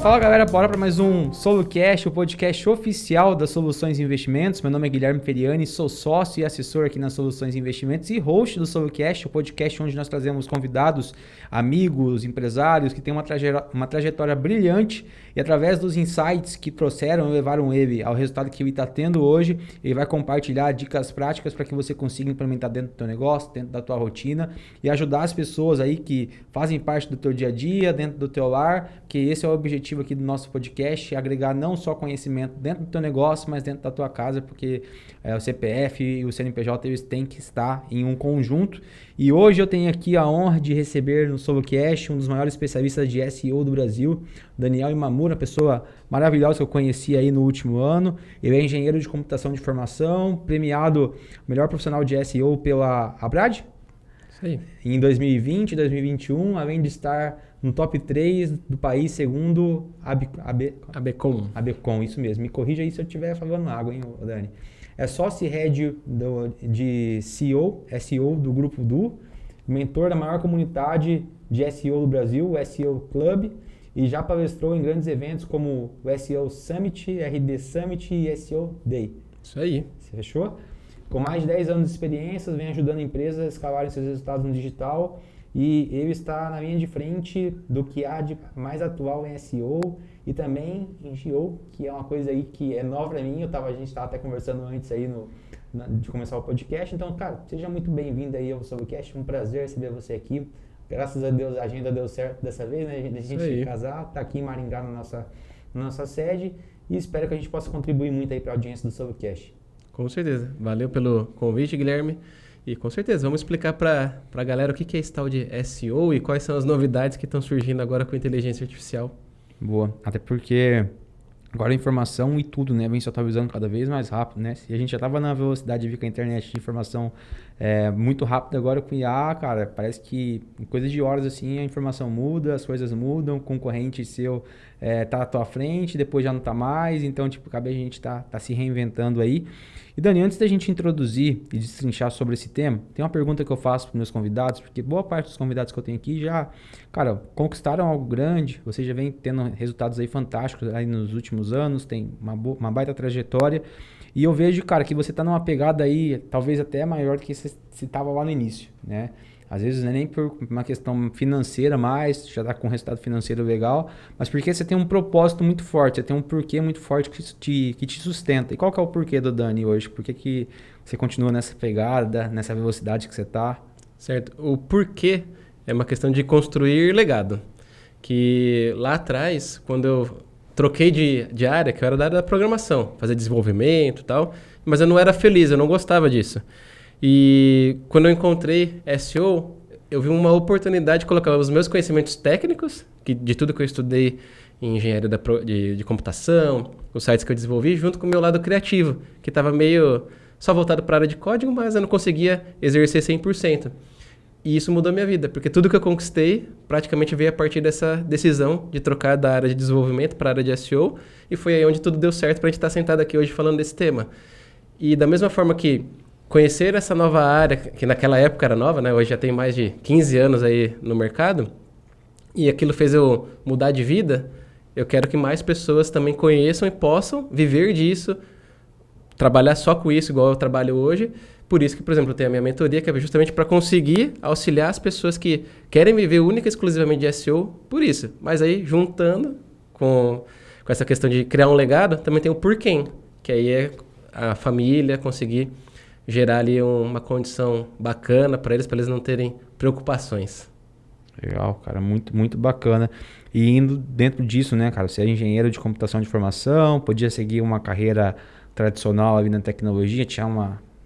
Fala galera, bora para mais um SoloCast, o podcast oficial das Soluções Investimentos. Meu nome é Guilherme Feriani, sou sócio e assessor aqui nas Soluções Investimentos e host do SoloCast, o podcast onde nós trazemos convidados, amigos, empresários que têm uma trajetória brilhante e através dos insights que trouxeram e levaram ele ao resultado que ele está tendo hoje, ele vai compartilhar dicas práticas para que você consiga implementar dentro do teu negócio, dentro da tua rotina e ajudar as pessoas aí que fazem parte do teu dia a dia, dentro do teu lar, que esse é o objetivo aqui do nosso podcast, agregar não só conhecimento dentro do teu negócio, mas dentro da tua casa, porque o CPF e o CNPJ eles têm que estar em um conjunto. E hoje eu tenho aqui a honra de receber no SoloCast um dos maiores especialistas de SEO do Brasil, Daniel Imamura, uma pessoa maravilhosa que eu conheci aí no último ano. Ele é engenheiro de computação de informação, premiado melhor profissional de SEO pela Abrad. Isso aí. Em 2020 e 2021, além de estar no top 3 do país, segundo ABCOM, isso mesmo. Me corrija aí se eu estiver falando água, hein, Dani? É sócio-head de SEO do Grupo Du, mentor da maior comunidade de SEO do Brasil, o SEO Club, e já palestrou em grandes eventos como o SEO Summit, RD Summit e SEO Day. Isso aí. Você fechou? Com mais de 10 anos de experiência, vem ajudando empresas a escalarem seus resultados no digital e ele está na linha de frente do que há de mais atual em SEO e também em SEO, que é uma coisa aí que é nova para mim. A gente estava até conversando antes aí de começar o podcast. Então, cara, seja muito bem-vindo aí ao SoloCast. Um prazer receber você aqui. Graças a Deus a agenda deu certo dessa vez, né? A gente casar, tá aqui em Maringá na nossa sede e espero que a gente possa contribuir muito aí para a audiência do SoloCast. Com certeza. Valeu pelo convite, Guilherme. E com certeza, vamos explicar para a galera o que é esse tal de SEO e quais são as novidades que estão surgindo agora com a inteligência artificial. Boa. Até porque agora a informação e tudo, né, vem se atualizando cada vez mais rápido, né? Se a gente já estava na velocidade de vir com a internet de informação muito rápida, agora com IA, cara, parece que em coisa de horas assim a informação muda, as coisas mudam, o concorrente seu tá à tua frente, depois já não tá mais, então tipo, cabe a gente tá se reinventando aí. E Dani, antes da gente introduzir e destrinchar sobre esse tema, tem uma pergunta que eu faço para meus convidados, porque boa parte dos convidados que eu tenho aqui já, cara, conquistaram algo grande, você já vem tendo resultados aí fantásticos aí nos últimos anos, tem uma baita trajetória, e eu vejo, cara, que você tá numa pegada aí, talvez até maior do que você estava lá no início, né? Às vezes não é nem por uma questão financeira mais, já está com um resultado financeiro legal, mas porque você tem um propósito muito forte, você tem um porquê muito forte que te sustenta. E qual que é o porquê do Dani hoje? Por que você continua nessa pegada, nessa velocidade que você está? Certo. O porquê é uma questão de construir legado. Que lá atrás, quando eu troquei de área, que eu era da área da programação, fazer desenvolvimento e tal, mas eu não era feliz, eu não gostava disso. E quando eu encontrei SEO, eu vi uma oportunidade de colocar os meus conhecimentos técnicos, de tudo que eu estudei em engenharia de computação, os sites que eu desenvolvi, junto com o meu lado criativo, que estava meio só voltado para a área de código, mas eu não conseguia exercer 100%. E isso mudou a minha vida, porque tudo que eu conquistei praticamente veio a partir dessa decisão de trocar da área de desenvolvimento para a área de SEO, e foi aí onde tudo deu certo para a gente estar sentado aqui hoje falando desse tema. E da mesma forma que conhecer essa nova área, que naquela época era nova, né? Hoje já tem mais de 15 anos aí no mercado, e aquilo fez eu mudar de vida, eu quero que mais pessoas também conheçam e possam viver disso, trabalhar só com isso, igual eu trabalho hoje. Por isso que, por exemplo, eu tenho a minha mentoria, que é justamente para conseguir auxiliar as pessoas que querem viver única e exclusivamente de SEO por isso. Mas aí, juntando com essa questão de criar um legado, também tem o porquê, que aí é a família conseguir gerar ali uma condição bacana para eles não terem preocupações. Legal, cara, muito, muito bacana. E indo dentro disso, né, cara, você é engenheiro de computação de informação, podia seguir uma carreira tradicional ali na tecnologia, tinha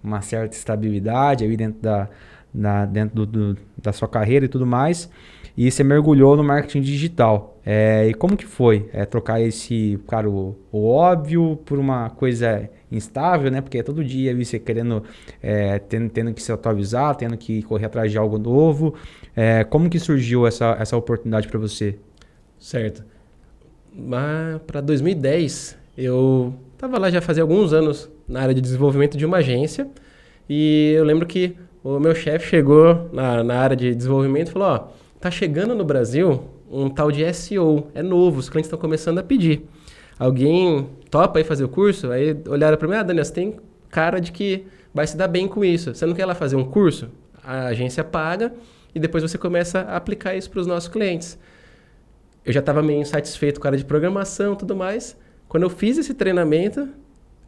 uma certa estabilidade ali dentro da sua carreira e tudo mais, e você mergulhou no marketing digital. E como que foi trocar esse, cara, o óbvio por uma coisa instável, né? Porque é todo dia ali você querendo, tendo que se atualizar, tendo que correr atrás de algo novo. Como que surgiu essa oportunidade para você? Certo. Mas para 2010, eu estava lá já fazia alguns anos na área de desenvolvimento de uma agência e eu lembro que o meu chefe chegou na área de desenvolvimento e falou, ó, tá chegando no Brasil um tal de SEO, é novo, os clientes estão começando a pedir. Alguém topa aí fazer o curso? Aí olharam para mim, Daniel, você tem cara de que vai se dar bem com isso. Você não quer lá fazer um curso? A agência paga e depois você começa a aplicar isso para os nossos clientes. Eu já estava meio insatisfeito com a área de programação e tudo mais. Quando eu fiz esse treinamento,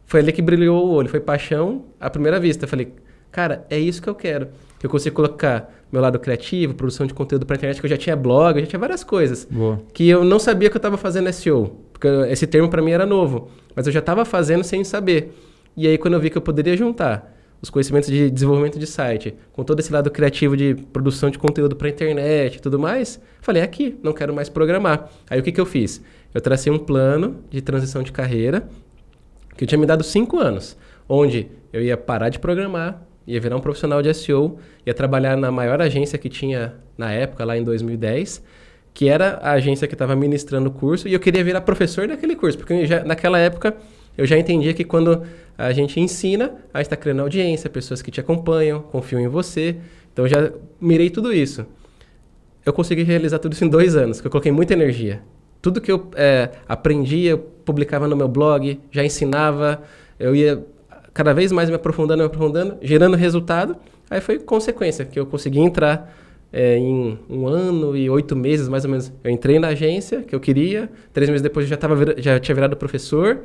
foi ali que brilhou o olho, foi paixão à primeira vista. Eu falei, cara, é isso que eu quero. Que eu consigo colocar meu lado criativo, produção de conteúdo para internet, que eu já tinha blog, eu já tinha várias coisas. Boa. Que eu não sabia que eu estava fazendo SEO. Porque esse termo para mim era novo. Mas eu já estava fazendo sem saber. E aí quando eu vi que eu poderia juntar os conhecimentos de desenvolvimento de site com todo esse lado criativo de produção de conteúdo para internet e tudo mais, falei, aqui, não quero mais programar. Aí o que eu fiz? Eu tracei um plano de transição de carreira que eu tinha me dado 5 anos, onde eu ia parar de programar, ia virar um profissional de SEO, ia trabalhar na maior agência que tinha na época, lá em 2010, que era a agência que estava ministrando o curso, e eu queria virar professor daquele curso, porque naquela época eu já entendia que quando a gente ensina, a gente está criando audiência, pessoas que te acompanham, confiam em você, então eu já mirei tudo isso. Eu consegui realizar tudo isso em 2 anos, que eu coloquei muita energia. Tudo que eu aprendi, eu publicava no meu blog, já ensinava, eu ia cada vez mais me aprofundando, gerando resultado. Aí foi consequência, que eu consegui entrar em 1 ano e 8 meses, mais ou menos. Eu entrei na agência que eu queria, 3 meses depois eu já tinha virado professor,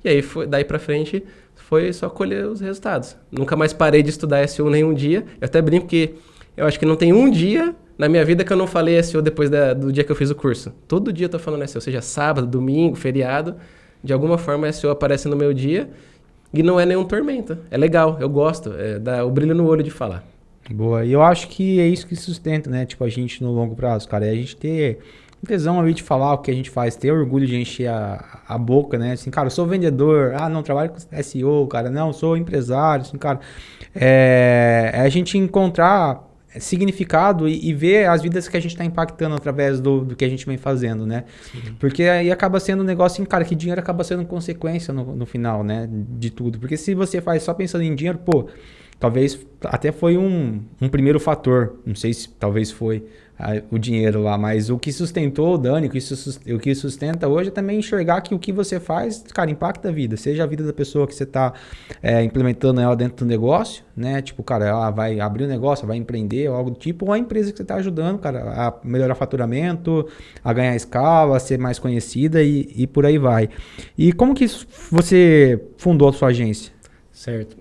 e aí daí pra frente foi só colher os resultados. Nunca mais parei de estudar SEO nenhum dia. Eu até brinco que eu acho que não tem um dia na minha vida que eu não falei SEO depois do dia que eu fiz o curso. Todo dia eu tô falando SEO, seja sábado, domingo, feriado. De alguma forma SEO aparece no meu dia e não é nenhum tormento. É legal, eu gosto, dá o brilho no olho de falar. Boa, e eu acho que é isso que sustenta, né? Tipo, a gente no longo prazo, cara, é a gente ter tesão ali de falar o que a gente faz, ter orgulho de encher a boca, né? Assim, cara, eu sou vendedor, não, trabalho com SEO, cara, não, sou empresário, assim, cara. É a gente encontrar significado e ver as vidas que a gente está impactando através do que a gente vem fazendo, né? Sim. Porque aí acaba sendo um negócio, cara, que dinheiro acaba sendo consequência no final, né? De tudo. Porque se você faz só pensando em dinheiro, pô, talvez até foi um primeiro fator, não sei se talvez foi o dinheiro lá, mas o que sustentou o Dani, o que sustenta hoje é também enxergar que o que você faz, cara, impacta a vida, seja a vida da pessoa que você está implementando ela dentro do negócio, né? Tipo, cara, ela vai abrir um negócio, vai empreender ou algo do tipo, ou a empresa que você está ajudando, cara, a melhorar faturamento, a ganhar escala, a ser mais conhecida e por aí vai. E como que você fundou a sua agência? Certo.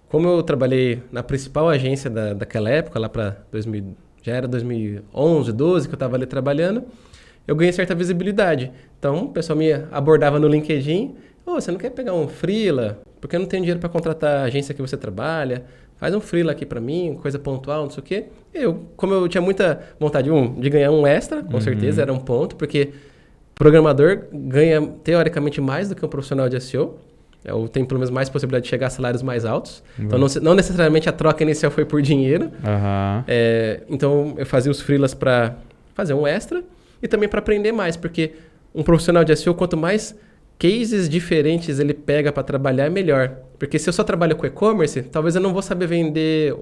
Como eu trabalhei na principal agência daquela época, lá para 2000, já era 2011, 12 que eu estava ali trabalhando, eu ganhei certa visibilidade. Então, o pessoal me abordava no LinkedIn, você não quer pegar um freela? Porque eu não tenho dinheiro para contratar a agência que você trabalha, faz um freela aqui para mim, coisa pontual, não sei o quê. Como eu tinha muita vontade, de ganhar um extra, com certeza, era um ponto, porque programador ganha, teoricamente, mais do que um profissional de SEO. Eu tenho pelo menos mais possibilidade de chegar a salários mais altos. Então, não necessariamente a troca inicial foi por dinheiro. Então, eu fazia os freelas para fazer um extra e também para aprender mais, porque um profissional de SEO, quanto mais cases diferentes ele pega para trabalhar, é melhor. Porque se eu só trabalho com e-commerce, talvez eu não vou saber vender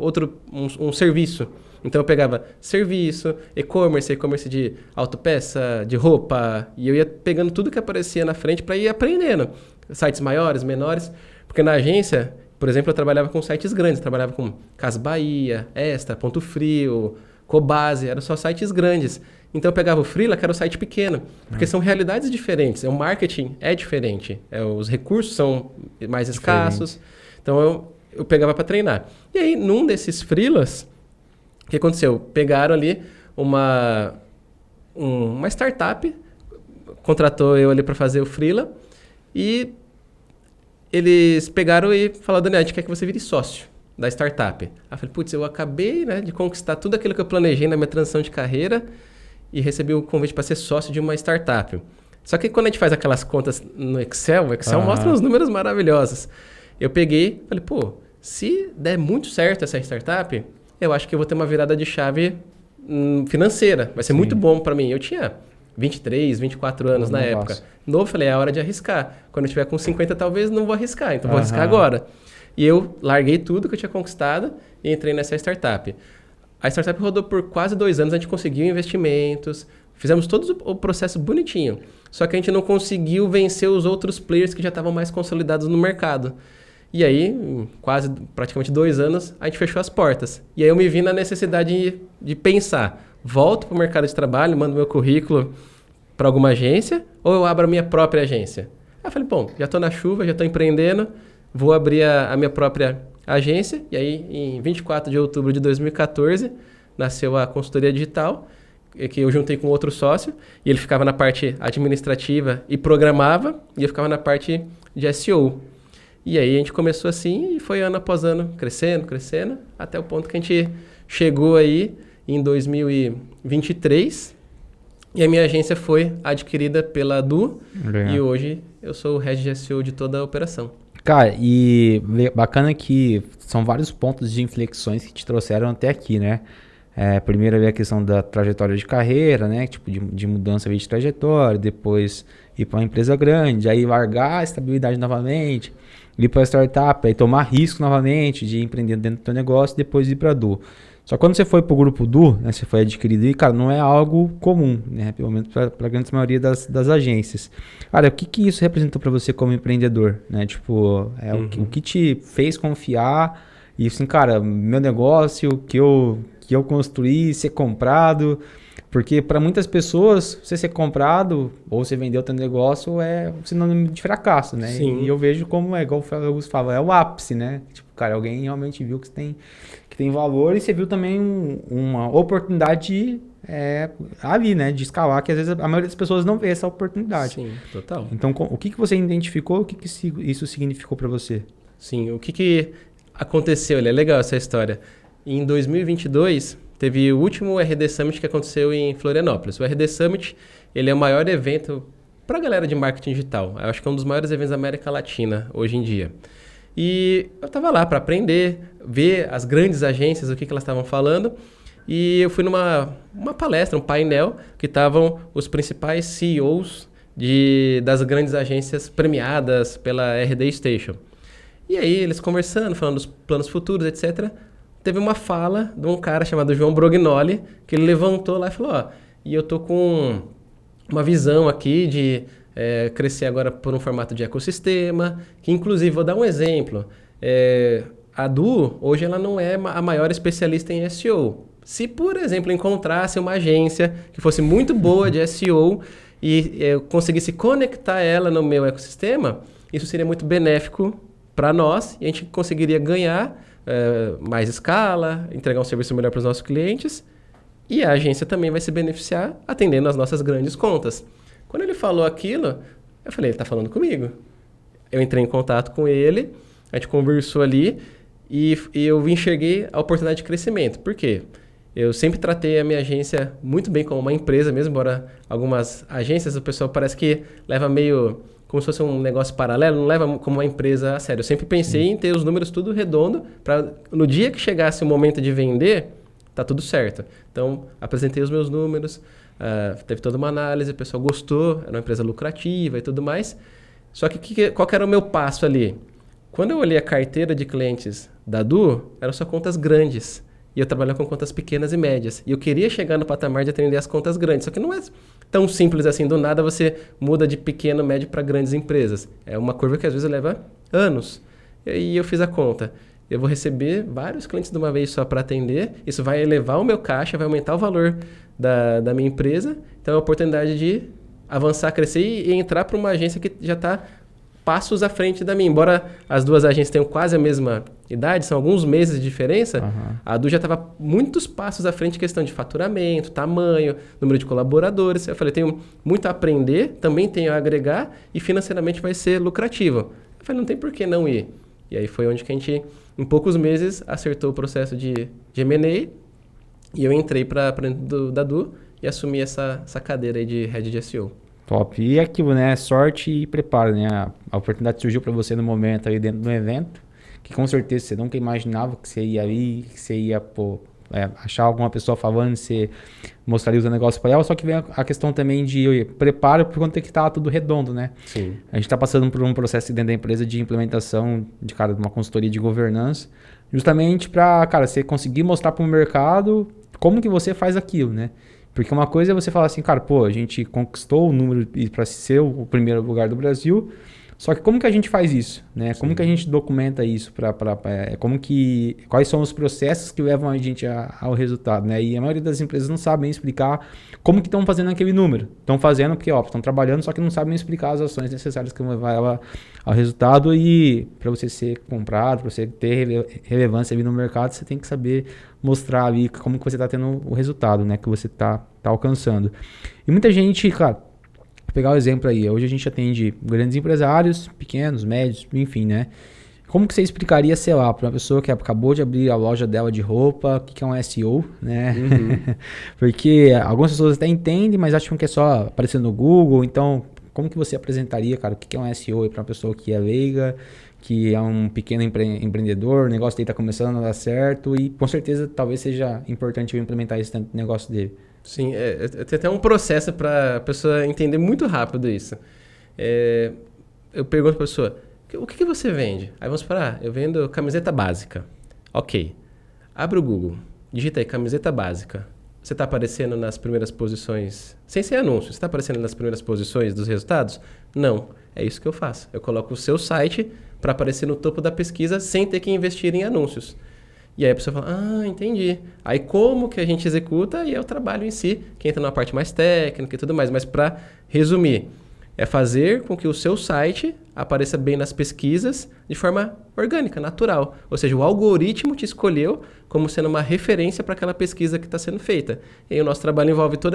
um serviço. Então, eu pegava serviço, e-commerce de autopeça, de roupa, e eu ia pegando tudo que aparecia na frente para ir aprendendo. Sites maiores, menores, porque na agência, por exemplo, eu trabalhava com sites grandes, trabalhava com Cas Bahia, Extra, Ponto Frio, Cobase, eram só sites grandes. Então eu pegava o freela, que era o site pequeno, porque são realidades diferentes, o marketing é diferente, os recursos são mais escassos, então eu pegava para treinar. E aí, num desses freelas, o que aconteceu? Pegaram ali uma startup, contratou eu ali para fazer o freela, e eles pegaram e falaram, Daniel, a gente quer que você vire sócio da startup. Aí eu falei, putz, eu acabei de conquistar tudo aquilo que eu planejei na minha transição de carreira e recebi o convite para ser sócio de uma startup. Só que quando a gente faz aquelas contas no Excel, o Excel mostra uns números maravilhosos. Eu peguei, falei, pô, se der muito certo essa startup, eu acho que eu vou ter uma virada de chave financeira. Vai ser muito bom para mim. Eu tinha 23, 24 anos na época. Novo, falei, é hora de arriscar. Quando eu tiver com 50, talvez não vou arriscar, então vou arriscar agora. E eu larguei tudo que eu tinha conquistado e entrei nessa startup. A startup rodou por quase 2 anos, a gente conseguiu investimentos, fizemos todo o processo bonitinho. Só que a gente não conseguiu vencer os outros players que já estavam mais consolidados no mercado. E aí, em praticamente 2 anos, a gente fechou as portas. E aí eu me vi na necessidade de pensar, volto para o mercado de trabalho, mando meu currículo para alguma agência, ou eu abro a minha própria agência? Aí eu falei, bom, já estou na chuva, já estou empreendendo, vou abrir a minha própria agência. E aí, em 24 de outubro de 2014, nasceu a consultoria digital, que eu juntei com outro sócio, e ele ficava na parte administrativa e programava, e eu ficava na parte de SEO. E aí a gente começou assim e foi ano após ano crescendo, até o ponto que a gente chegou aí em 2023 e a minha agência foi adquirida pela Du e hoje eu sou o Head de SEO de toda a operação. Cara, e bacana que são vários pontos de inflexões que te trouxeram até aqui, né? Primeiro ali a questão da trajetória de carreira, né? Tipo, de mudança de trajetória, depois ir para uma empresa grande, aí largar a estabilidade novamente, ir para a startup, aí tomar risco novamente de empreender dentro do teu negócio, depois ir para a Du. Só que quando você foi para o grupo Du, né, você foi adquirido e, cara, não é algo comum, né? Pelo menos para a grande maioria das agências. Cara, o que isso representou para você como empreendedor, né? Tipo, o que te fez confiar e assim, cara, meu negócio que eu construí, ser comprado, porque para muitas pessoas, você ser comprado ou você vender o teu negócio é sinônimo de fracasso, né? Sim. E eu vejo como igual o Augusto fala, é o ápice, né? Tipo, cara, alguém realmente viu que tem valor e você viu também uma oportunidade ali, né? De escalar, que às vezes a maioria das pessoas não vê essa oportunidade. Sim, total. Então, o que você identificou, o que isso significou para você? Sim, o que aconteceu? É legal essa história. Em 2022, teve o último RD Summit que aconteceu em Florianópolis. O RD Summit, ele é o maior evento para a galera de marketing digital. Eu acho que é um dos maiores eventos da América Latina hoje em dia. E eu estava lá para aprender, ver as grandes agências, o que elas estavam falando. E eu fui numa palestra, um painel, que estavam os principais CEOs das grandes agências premiadas pela RD Station. E aí eles conversando, falando dos planos futuros, etc., teve uma fala de um cara chamado João Brognoli, que ele levantou lá e falou, e eu tô com uma visão aqui de crescer agora por um formato de ecossistema, que inclusive, vou dar um exemplo, a Du, hoje ela não é a maior especialista em SEO. Se, por exemplo, encontrasse uma agência que fosse muito boa de SEO e eu conseguisse conectar ela no meu ecossistema, isso seria muito benéfico para nós e a gente conseguiria ganhar mais escala, entregar um serviço melhor para os nossos clientes e a agência também vai se beneficiar atendendo as nossas grandes contas. Quando ele falou aquilo, eu falei, ele está falando comigo. Eu entrei em contato com ele, a gente conversou ali e eu enxerguei a oportunidade de crescimento. Por quê? Eu sempre tratei a minha agência muito bem como uma empresa mesmo, embora algumas agências o pessoal parece que leva meio como se fosse um negócio paralelo, não leva como uma empresa a sério. Eu sempre pensei em ter os números tudo redondo para no dia que chegasse o momento de vender, tá tudo certo. Então, apresentei os meus números, teve toda uma análise, o pessoal gostou, era uma empresa lucrativa e tudo mais. Só que qual que era o meu passo ali? Quando eu olhei a carteira de clientes da Du, eram só contas grandes. E eu trabalhava com contas pequenas e médias. E eu queria chegar no patamar de atender as contas grandes. Só que não é tão simples assim. Do nada você muda de pequeno, médio para grandes empresas. É uma curva que às vezes leva anos. E aí eu fiz a conta. Eu vou receber vários clientes de uma vez só para atender. Isso vai elevar o meu caixa, vai aumentar o valor da minha empresa. Então é uma oportunidade de avançar, crescer e entrar para uma agência que já está passos à frente da minha. Embora as duas agências tenham quase a mesma idade, são alguns meses de diferença, a Du já estava muitos passos à frente em questão de faturamento, tamanho, número de colaboradores. Eu falei, tenho muito a aprender, também tenho a agregar e financeiramente vai ser lucrativo. Eu falei, não tem por que não ir. E aí foi onde que a gente, em poucos meses, acertou o processo de M&A e eu entrei para dentro da Du e assumi essa cadeira aí de Head de SEO. Top. E é aquilo, né? Sorte e preparo, né? A oportunidade surgiu para você no momento aí dentro do evento, que com certeza você nunca imaginava que você ia ir, que você ia, pô, achar alguma pessoa falando, você mostraria o seu negócio para ela, só que vem a questão também de preparo por conta que tá tudo redondo, né? Sim. A gente está passando por um processo dentro da empresa de implementação de, cara, de uma consultoria de governança, justamente para, cara, você conseguir mostrar para o mercado como que você faz aquilo, né? Porque uma coisa é você falar assim, cara, pô, a gente conquistou o número para ser o primeiro lugar do Brasil, só que como que a gente faz isso, né? Como que a gente documenta isso quais são os processos que levam a gente ao resultado, né? E a maioria das empresas não sabem explicar como que estão fazendo aquele número. Estão fazendo porque, ó, estão trabalhando, só que não sabem explicar as ações necessárias que vão levar ela ao resultado. E para você ser comprado, para você ter relevância ali no mercado, você tem que saber mostrar ali como que você está tendo o resultado, né? Que você tá alcançando. E muita gente, cara, vou pegar o exemplo aí. Hoje a gente atende grandes empresários, pequenos, médios, enfim, né? Como que você explicaria, sei lá, para uma pessoa que acabou de abrir a loja dela de roupa, o que é um SEO, né? Uhum. Porque algumas pessoas até entendem, mas acham que é só aparecer no Google. Então, como que você apresentaria, cara, o que é um SEO para uma pessoa que é leiga, que é um pequeno empreendedor, o negócio dele está começando a dar certo e com certeza talvez seja importante eu implementar isso dentro do negócio dele. Sim, tem até um processo para a pessoa entender muito rápido isso. Eu pergunto para a pessoa, o que você vende? Aí vamos parar, eu vendo camiseta básica. Ok, abre o Google, digita aí camiseta básica. Você está aparecendo nas primeiras posições, sem ser anúncio, você está aparecendo nas primeiras posições dos resultados? Não, é isso que eu faço. Eu coloco o seu site para aparecer no topo da pesquisa sem ter que investir em anúncios. E aí a pessoa fala, entendi. Aí como que a gente executa? E é o trabalho em si, que entra na parte mais técnica e tudo mais. Mas para resumir, é fazer com que o seu site apareça bem nas pesquisas de forma orgânica, natural. Ou seja, o algoritmo te escolheu como sendo uma referência para aquela pesquisa que está sendo feita. E aí o nosso trabalho envolve todo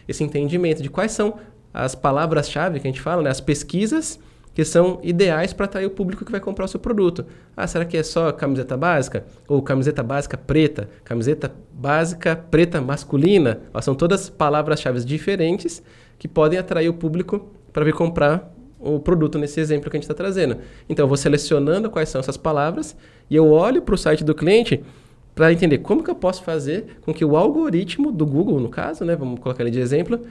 esse entendimento de quais são as palavras-chave que a gente fala, né? As pesquisas que são ideais para atrair o público que vai comprar o seu produto. Será que é só camiseta básica? Ou camiseta básica preta? Camiseta básica preta masculina? São todas palavras-chave diferentes que podem atrair o público para vir comprar o produto nesse exemplo que a gente está trazendo. Então, eu vou selecionando quais são essas palavras e eu olho para o site do cliente para entender como que eu posso fazer com que o algoritmo do Google, no caso, né, vamos colocar ele de exemplo,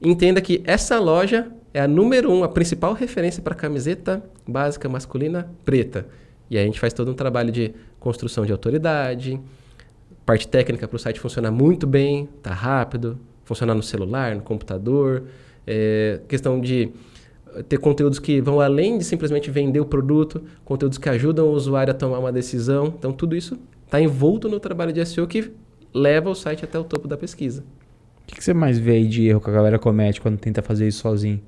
entenda que essa loja é a número 1, a principal referência para camiseta básica masculina preta. E aí a gente faz todo um trabalho de construção de autoridade, parte técnica para o site funcionar muito bem, tá rápido, funcionar no celular, no computador, questão de ter conteúdos que vão além de simplesmente vender o produto, conteúdos que ajudam o usuário a tomar uma decisão. Então tudo isso está envolto no trabalho de SEO que leva o site até o topo da pesquisa. O que você mais vê aí de erro que a galera comete quando tenta fazer isso sozinho?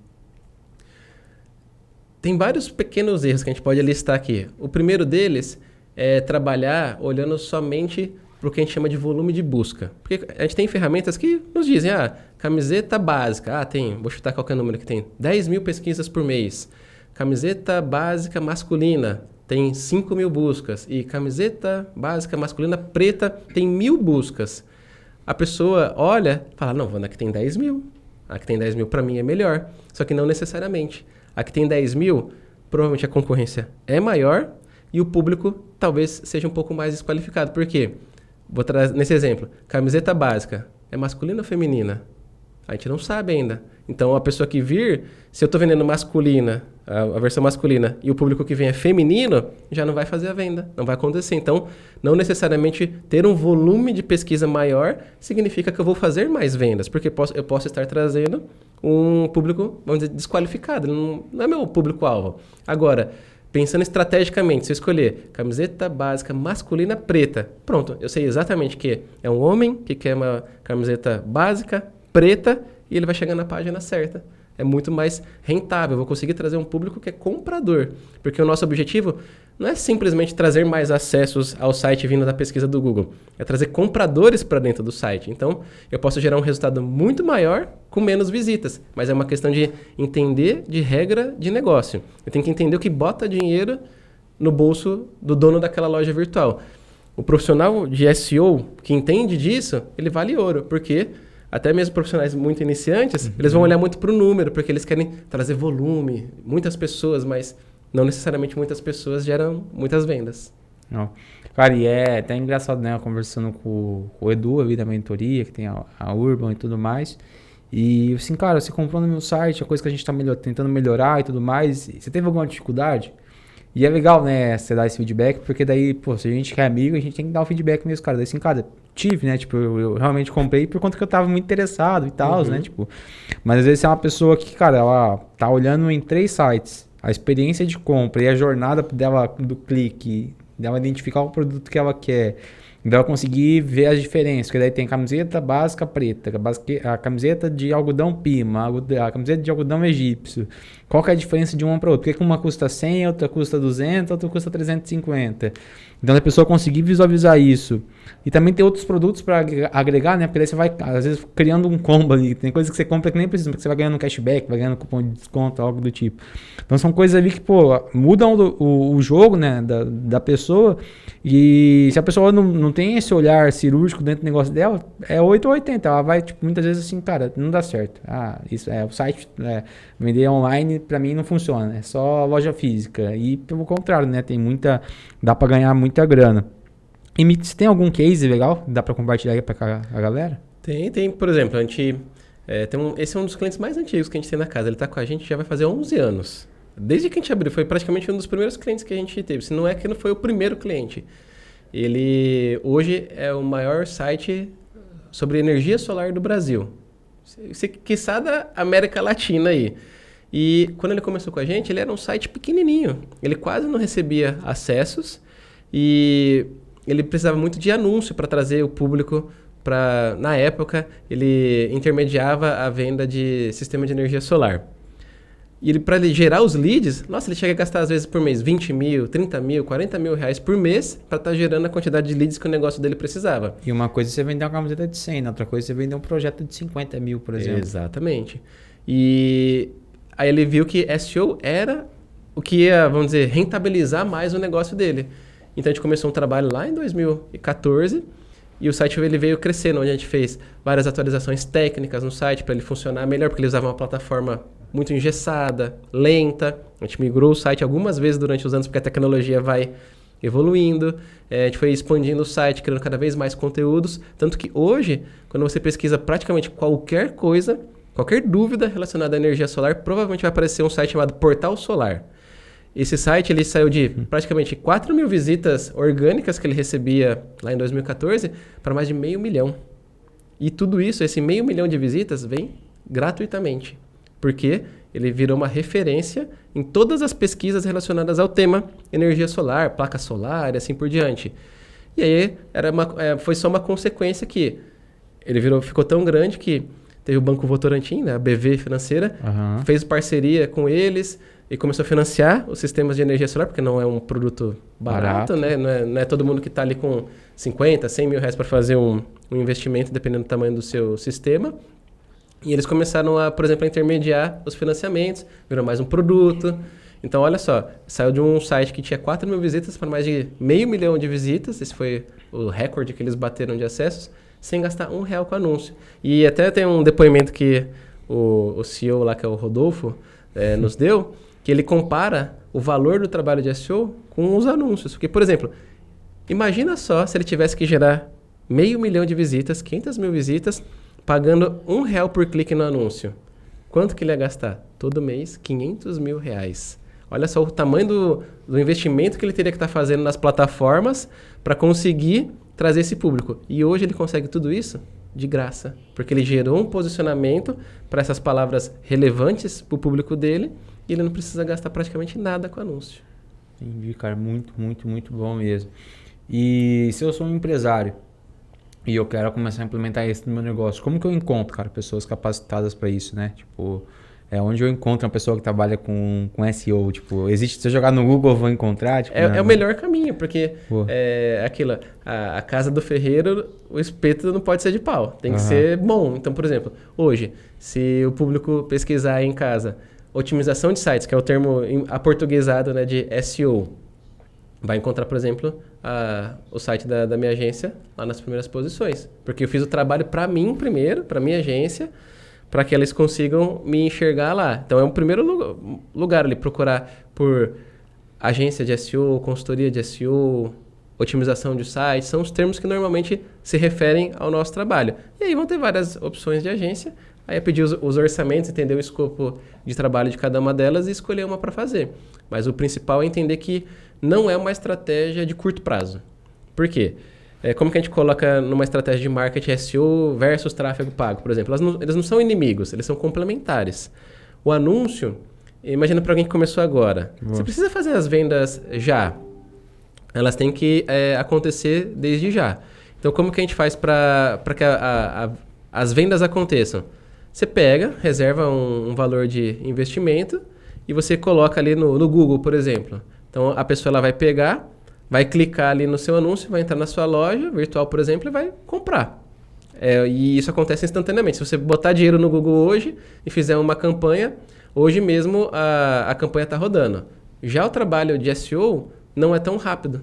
Tem vários pequenos erros que a gente pode listar aqui. O primeiro deles é trabalhar olhando somente para o que a gente chama de volume de busca. Porque a gente tem ferramentas que nos dizem, camiseta básica, vou chutar qualquer número que tem, 10 mil pesquisas por mês. Camiseta básica masculina tem 5 mil buscas. E camiseta básica masculina preta tem 1.000 buscas. A pessoa olha e fala, não, Wanda, aqui tem 10 mil. A que tem 10 mil para mim é melhor. Só que não necessariamente. A que tem 10 mil, provavelmente a concorrência é maior e o público talvez seja um pouco mais desqualificado. Por quê? Vou trazer nesse exemplo. Camiseta básica é masculina ou feminina? A gente não sabe ainda. Então, a pessoa que vir, se eu estou vendendo masculina, a versão masculina, e o público que vem é feminino, já não vai fazer a venda, não vai acontecer. Então, não necessariamente ter um volume de pesquisa maior significa que eu vou fazer mais vendas, porque eu posso estar trazendo um público, vamos dizer, desqualificado, não é meu público-alvo. Agora, pensando estrategicamente, se eu escolher camiseta básica masculina preta, pronto, eu sei exatamente que é um homem que quer uma camiseta básica preta e ele vai chegar na página certa. É muito mais rentável, eu vou conseguir trazer um público que é comprador, porque o nosso objetivo não é simplesmente trazer mais acessos ao site vindo da pesquisa do Google, é trazer compradores para dentro do site. Então, eu posso gerar um resultado muito maior com menos visitas, mas é uma questão de entender de regra de negócio. Eu tenho que entender o que bota dinheiro no bolso do dono daquela loja virtual. O profissional de SEO que entende disso, ele vale ouro, porque até mesmo profissionais muito iniciantes, eles vão olhar muito para o número, porque eles querem trazer volume, muitas pessoas, mas não necessariamente muitas pessoas geram muitas vendas. Não. Cara, e é até engraçado, né? Conversando com o Edu ali da mentoria, que tem a Urban e tudo mais. E assim, cara, você comprou no meu site, a coisa que a gente tá tentando melhorar e tudo mais. Você teve alguma dificuldade? E é legal, né, você dar esse feedback, porque daí, pô, se a gente quer amigo, a gente tem que dar o feedback mesmo, cara. Daí assim, cara, tive, né? Tipo, eu realmente comprei por conta que eu tava muito interessado e tal, né? Tipo, mas às vezes é uma pessoa que, cara, ela tá olhando em 3 sites, a experiência de compra e a jornada dela do clique, dela identificar o produto que ela quer, dela conseguir ver as diferenças, porque daí tem camiseta básica preta, a camiseta de algodão pima, a camiseta de algodão egípcio. Qual que é a diferença de uma para outra? Por que uma custa 100, outra custa 200, outra custa 350? Então a pessoa conseguir visualizar isso. E também tem outros produtos para agregar, né? Porque daí você vai, às vezes, criando um combo ali. Tem coisas que você compra que nem precisa, porque você vai ganhando cashback, vai ganhando cupom de desconto, algo do tipo. Então são coisas ali que, pô, mudam o jogo, né? Da pessoa. E se a pessoa não tem esse olhar cirúrgico dentro do negócio dela, é 8 ou 80. Ela vai, tipo, muitas vezes assim, cara, não dá certo. Ah, isso é o site, vender online pra mim não funciona. É só loja física. E pelo contrário, né? Dá pra ganhar muita grana. E você tem algum case legal? Dá pra compartilhar aí pra a galera? Tem. Por exemplo, a gente... esse é um dos clientes mais antigos que a gente tem na casa. Ele tá com a gente já vai fazer 11 anos. Desde que a gente abriu, foi praticamente um dos primeiros clientes que a gente teve. Se não é que não foi o primeiro cliente. Ele hoje é o maior site sobre energia solar do Brasil. Quiçá da América Latina aí. E quando ele começou com a gente, ele era um site pequenininho. Ele quase não recebia acessos e ele precisava muito de anúncio para trazer o público para... Na época, ele intermediava a venda de sistema de energia solar. E para ele gerar os leads, nossa, ele chega a gastar às vezes por mês 20 mil, 30 mil, 40 mil reais por mês para estar gerando a quantidade de leads que o negócio dele precisava. E uma coisa é você vender uma camiseta de 100, outra coisa é você vender um projeto de 50 mil, por exemplo. Exatamente. E aí ele viu que SEO era o que ia, vamos dizer, rentabilizar mais o negócio dele. Então a gente começou um trabalho lá em 2014 e o site ele veio crescendo, onde a gente fez várias atualizações técnicas no site para ele funcionar melhor, porque ele usava uma plataforma muito engessada, lenta. A gente migrou o site algumas vezes durante os anos, porque a tecnologia vai evoluindo. A gente foi expandindo o site, criando cada vez mais conteúdos. Tanto que hoje, quando você pesquisa praticamente qualquer coisa, qualquer dúvida relacionada à energia solar, provavelmente vai aparecer um site chamado Portal Solar. Esse site ele saiu de praticamente 4 mil visitas orgânicas que ele recebia lá em 2014 para mais de 500 mil. E tudo isso, esse 500 mil de visitas, vem gratuitamente. Porque ele virou uma referência em todas as pesquisas relacionadas ao tema energia solar, placa solar e assim por diante. E aí foi só uma consequência que ele ficou tão grande que teve o Banco Votorantim, né, a BV Financeira, fez parceria com eles e começou a financiar os sistemas de energia solar, porque não é um produto barato, né? Não é todo mundo que está ali com 50, 100 mil reais para fazer um investimento, dependendo do tamanho do seu sistema. E eles começaram a, por exemplo, a intermediar os financiamentos, virou mais um produto. Então, olha só, saiu de um site que tinha 4 mil visitas para mais de 500 mil de visitas, esse foi o recorde que eles bateram de acessos, sem gastar R$1 com anúncio. E até tem um depoimento que o CEO lá, que é o Rodolfo, nos deu, que ele compara o valor do trabalho de SEO com os anúncios. Porque, por exemplo, imagina só se ele tivesse que gerar 500 mil de visitas, 500 mil visitas, pagando R$1 por clique no anúncio. Quanto que ele ia gastar? Todo mês, 500 mil reais. Olha só o tamanho do investimento que ele teria que estar fazendo nas plataformas para conseguir trazer esse público. E hoje ele consegue tudo isso de graça, porque ele gerou um posicionamento para essas palavras relevantes para o público dele e ele não precisa gastar praticamente nada com anúncio. Entendi, cara. Muito, muito, muito bom mesmo. E se eu sou um empresário e eu quero começar a implementar isso no meu negócio, como que eu encontro, cara, pessoas capacitadas para isso, né? Tipo, onde eu encontro uma pessoa que trabalha com SEO? Tipo, se eu jogar no Google, eu vou encontrar? Tipo, é o melhor caminho, porque é aquilo, a casa do ferreiro, o espeto não pode ser de pau, tem que ser bom. Então, por exemplo, hoje, se o público pesquisar aí em casa, otimização de sites, que é o termo aportuguesado, né, de SEO, vai encontrar, por exemplo, o site da minha agência lá nas primeiras posições. Porque eu fiz o trabalho para mim primeiro, para minha agência, para que eles consigam me enxergar lá. Então é o primeiro lugar ali, procurar por agência de SEO, consultoria de SEO, otimização de site, são os termos que normalmente se referem ao nosso trabalho. E aí vão ter várias opções de agência, aí é pedir os orçamentos, entender o escopo de trabalho de cada uma delas e escolher uma para fazer. Mas o principal é entender que não é uma estratégia de curto prazo. Por quê? Como que a gente coloca numa estratégia de marketing SEO versus tráfego pago, por exemplo? Eles não são inimigos, eles são complementares. O anúncio, imagina para alguém que começou agora. Você precisa fazer as vendas já. Elas têm que acontecer desde já. Então, como que a gente faz para que as vendas aconteçam? Você pega, reserva um valor de investimento e você coloca ali no Google, por exemplo. Então, a pessoa ela vai pegar, vai clicar ali no seu anúncio, vai entrar na sua loja virtual, por exemplo, e vai comprar. E isso acontece instantaneamente. Se você botar dinheiro no Google hoje e fizer uma campanha, hoje mesmo a campanha está rodando. Já o trabalho de SEO não é tão rápido.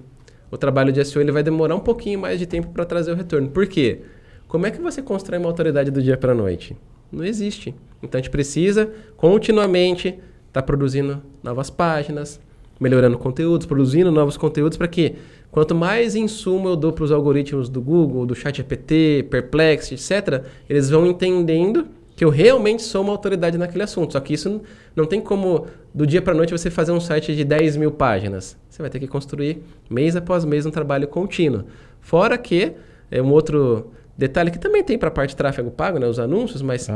O trabalho de SEO ele vai demorar um pouquinho mais de tempo para trazer o retorno. Por quê? Como é que você constrói uma autoridade do dia para a noite? Não existe. Então a gente precisa continuamente estar produzindo novas páginas, melhorando conteúdos, produzindo novos conteúdos para que quanto mais insumo eu dou para os algoritmos do Google, do ChatGPT, Perplexity, etc., eles vão entendendo que eu realmente sou uma autoridade naquele assunto. Só que isso não tem como, do dia para a noite, você fazer um site de 10 mil páginas. Você vai ter que construir mês após mês um trabalho contínuo. Fora que, um outro detalhe que também tem para a parte de tráfego pago, né, os anúncios, mas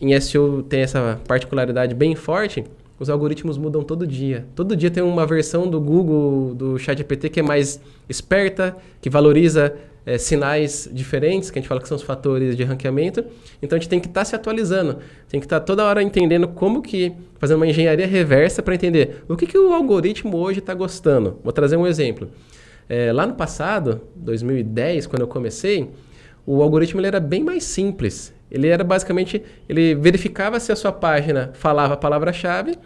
em SEO tem essa particularidade bem forte, os algoritmos mudam todo dia. Todo dia tem uma versão do Google, do ChatGPT que é mais esperta, que valoriza sinais diferentes, que a gente fala que são os fatores de ranqueamento. Então a gente tem que estar se atualizando, tem que estar toda hora entendendo como que, fazendo uma engenharia reversa para entender o que o algoritmo hoje está gostando. Vou trazer um exemplo. Lá no passado, 2010, quando eu comecei, o algoritmo ele era bem mais simples. Ele era basicamente, ele verificava se a sua página falava a palavra-chave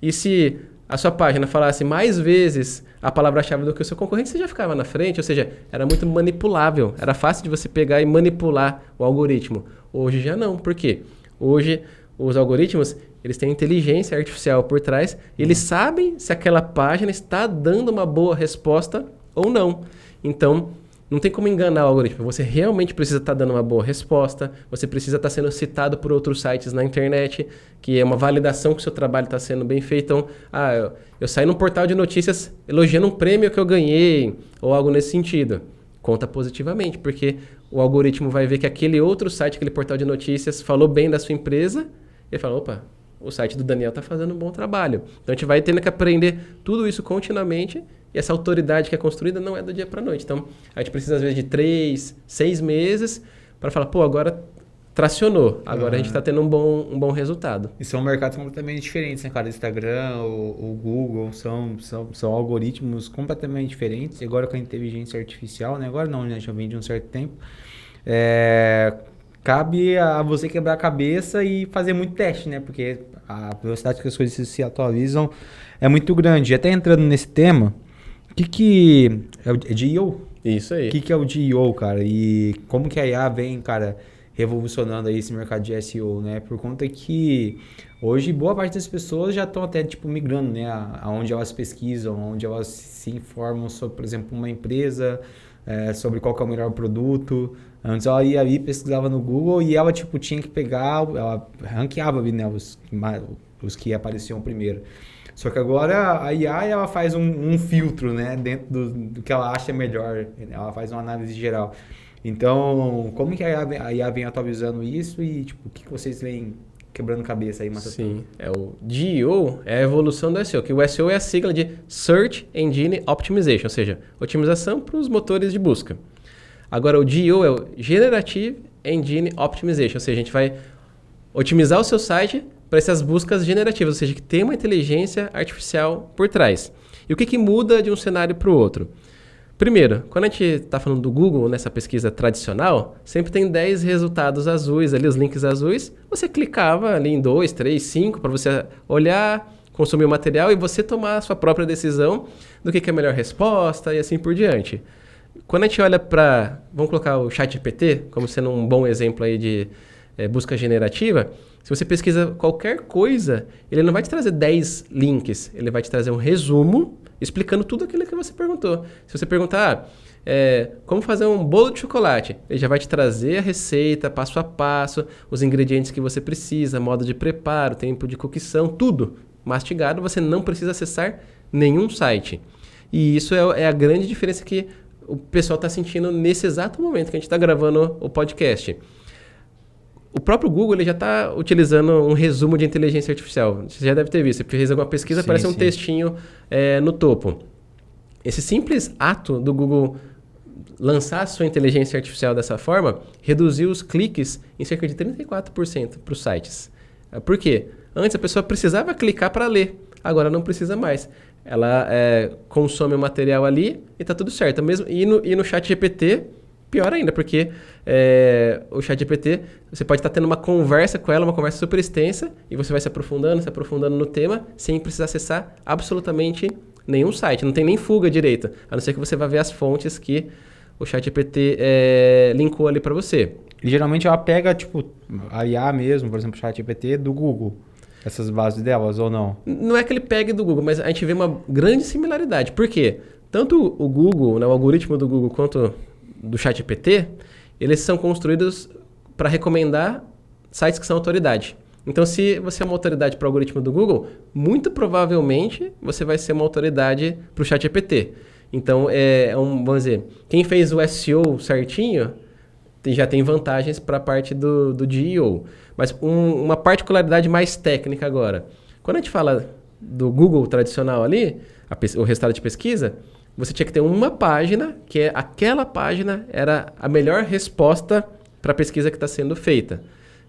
e se a sua página falasse mais vezes a palavra-chave do que o seu concorrente, você já ficava na frente, ou seja, era muito manipulável, era fácil de você pegar e manipular o algoritmo. Hoje já não, por quê? Hoje os algoritmos, eles têm inteligência artificial por trás, eles sabem se aquela página está dando uma boa resposta ou não. Então, não tem como enganar o algoritmo. Você realmente precisa estar dando uma boa resposta, você precisa estar sendo citado por outros sites na internet, que é uma validação que o seu trabalho está sendo bem feito. Então, eu saí num portal de notícias elogiando um prêmio que eu ganhei, ou algo nesse sentido. Conta positivamente, porque o algoritmo vai ver que aquele outro site, aquele portal de notícias, falou bem da sua empresa, e ele fala, opa, o site do Daniel está fazendo um bom trabalho. Então, a gente vai tendo que aprender tudo isso continuamente. E essa autoridade que é construída não é do dia para a noite. Então, a gente precisa, às vezes, de 3, 6 meses para falar, agora tracionou. Agora a gente está tendo um bom resultado. E são mercados completamente diferentes, né, cara? O Instagram, o Google, são algoritmos completamente diferentes. E agora com a inteligência artificial, né? Agora não, né? Já vem de um certo tempo. Cabe a você quebrar a cabeça e fazer muito teste, né? Porque a velocidade que as coisas se atualizam é muito grande. E até entrando nesse tema... O que é o GEO? Isso aí. O que é o GEO, cara? E como que a IA vem, cara, revolucionando aí esse mercado de SEO, né? Por conta que hoje boa parte das pessoas já estão até, migrando, né? Aonde elas pesquisam, onde elas se informam sobre, por exemplo, uma empresa, sobre qual que é o melhor produto. Antes ela ia ali, pesquisava no Google e ela, tinha que pegar, ela ranqueava ali, né? Os que apareciam primeiro. Só que agora a IA ela faz um filtro, né, dentro do que ela acha melhor, ela faz uma análise geral. Então, como que a IA vem atualizando isso e o que vocês vêm quebrando cabeça aí, Matheus? Sim, o GEO é a evolução do SEO, que o SEO é a sigla de Search Engine Optimization, ou seja, otimização para os motores de busca. Agora o GEO é o Generative Engine Optimization, ou seja, a gente vai otimizar o seu site para essas buscas generativas, ou seja, que tem uma inteligência artificial por trás. E o que muda de um cenário para o outro? Primeiro, quando a gente está falando do Google, nessa pesquisa tradicional, sempre tem 10 resultados azuis, ali os links azuis, você clicava ali em 2, 3, 5 para você olhar, consumir o material e você tomar a sua própria decisão do que é a melhor resposta e assim por diante. Quando a gente olha para, vamos colocar o ChatGPT como sendo um bom exemplo aí de busca generativa, se você pesquisa qualquer coisa, ele não vai te trazer 10 links, ele vai te trazer um resumo explicando tudo aquilo que você perguntou. Se você perguntar, como fazer um bolo de chocolate, ele já vai te trazer a receita, passo a passo, os ingredientes que você precisa, modo de preparo, tempo de cocção, tudo mastigado, você não precisa acessar nenhum site. E isso é a grande diferença que o pessoal está sentindo nesse exato momento que a gente está gravando o podcast. O próprio Google ele já está utilizando um resumo de inteligência artificial. Você já deve ter visto. Você fez alguma pesquisa, aparece um textinho no topo. Esse simples ato do Google lançar a sua inteligência artificial dessa forma reduziu os cliques em cerca de 34% para os sites. Por quê? Antes a pessoa precisava clicar para ler, agora não precisa mais. Ela consome o material ali e está tudo certo. E no ChatGPT, pior ainda, porque o ChatGPT, você pode estar tendo uma conversa com ela, uma conversa super extensa, e você vai se aprofundando no tema, sem precisar acessar absolutamente nenhum site. Não tem nem fuga direito, a não ser que você vá ver as fontes que o ChatGPT linkou ali para você. E geralmente ela pega, tipo, a IA mesmo, por exemplo, o ChatGPT do Google. Essas bases delas, ou não? Não é que ele pegue do Google, mas a gente vê uma grande similaridade. Por quê? Tanto o Google, né, o algoritmo do Google, quanto do ChatGPT, eles são construídos para recomendar sites que são autoridade. Então, se você é uma autoridade para o algoritmo do Google, muito provavelmente você vai ser uma autoridade para o ChatGPT. Então, vamos dizer, quem fez o SEO certinho já tem vantagens para a parte do GEO. Mas uma particularidade mais técnica agora. Quando a gente fala do Google tradicional ali, o resultado de pesquisa, você tinha que ter uma página, que aquela página era a melhor resposta para a pesquisa que está sendo feita.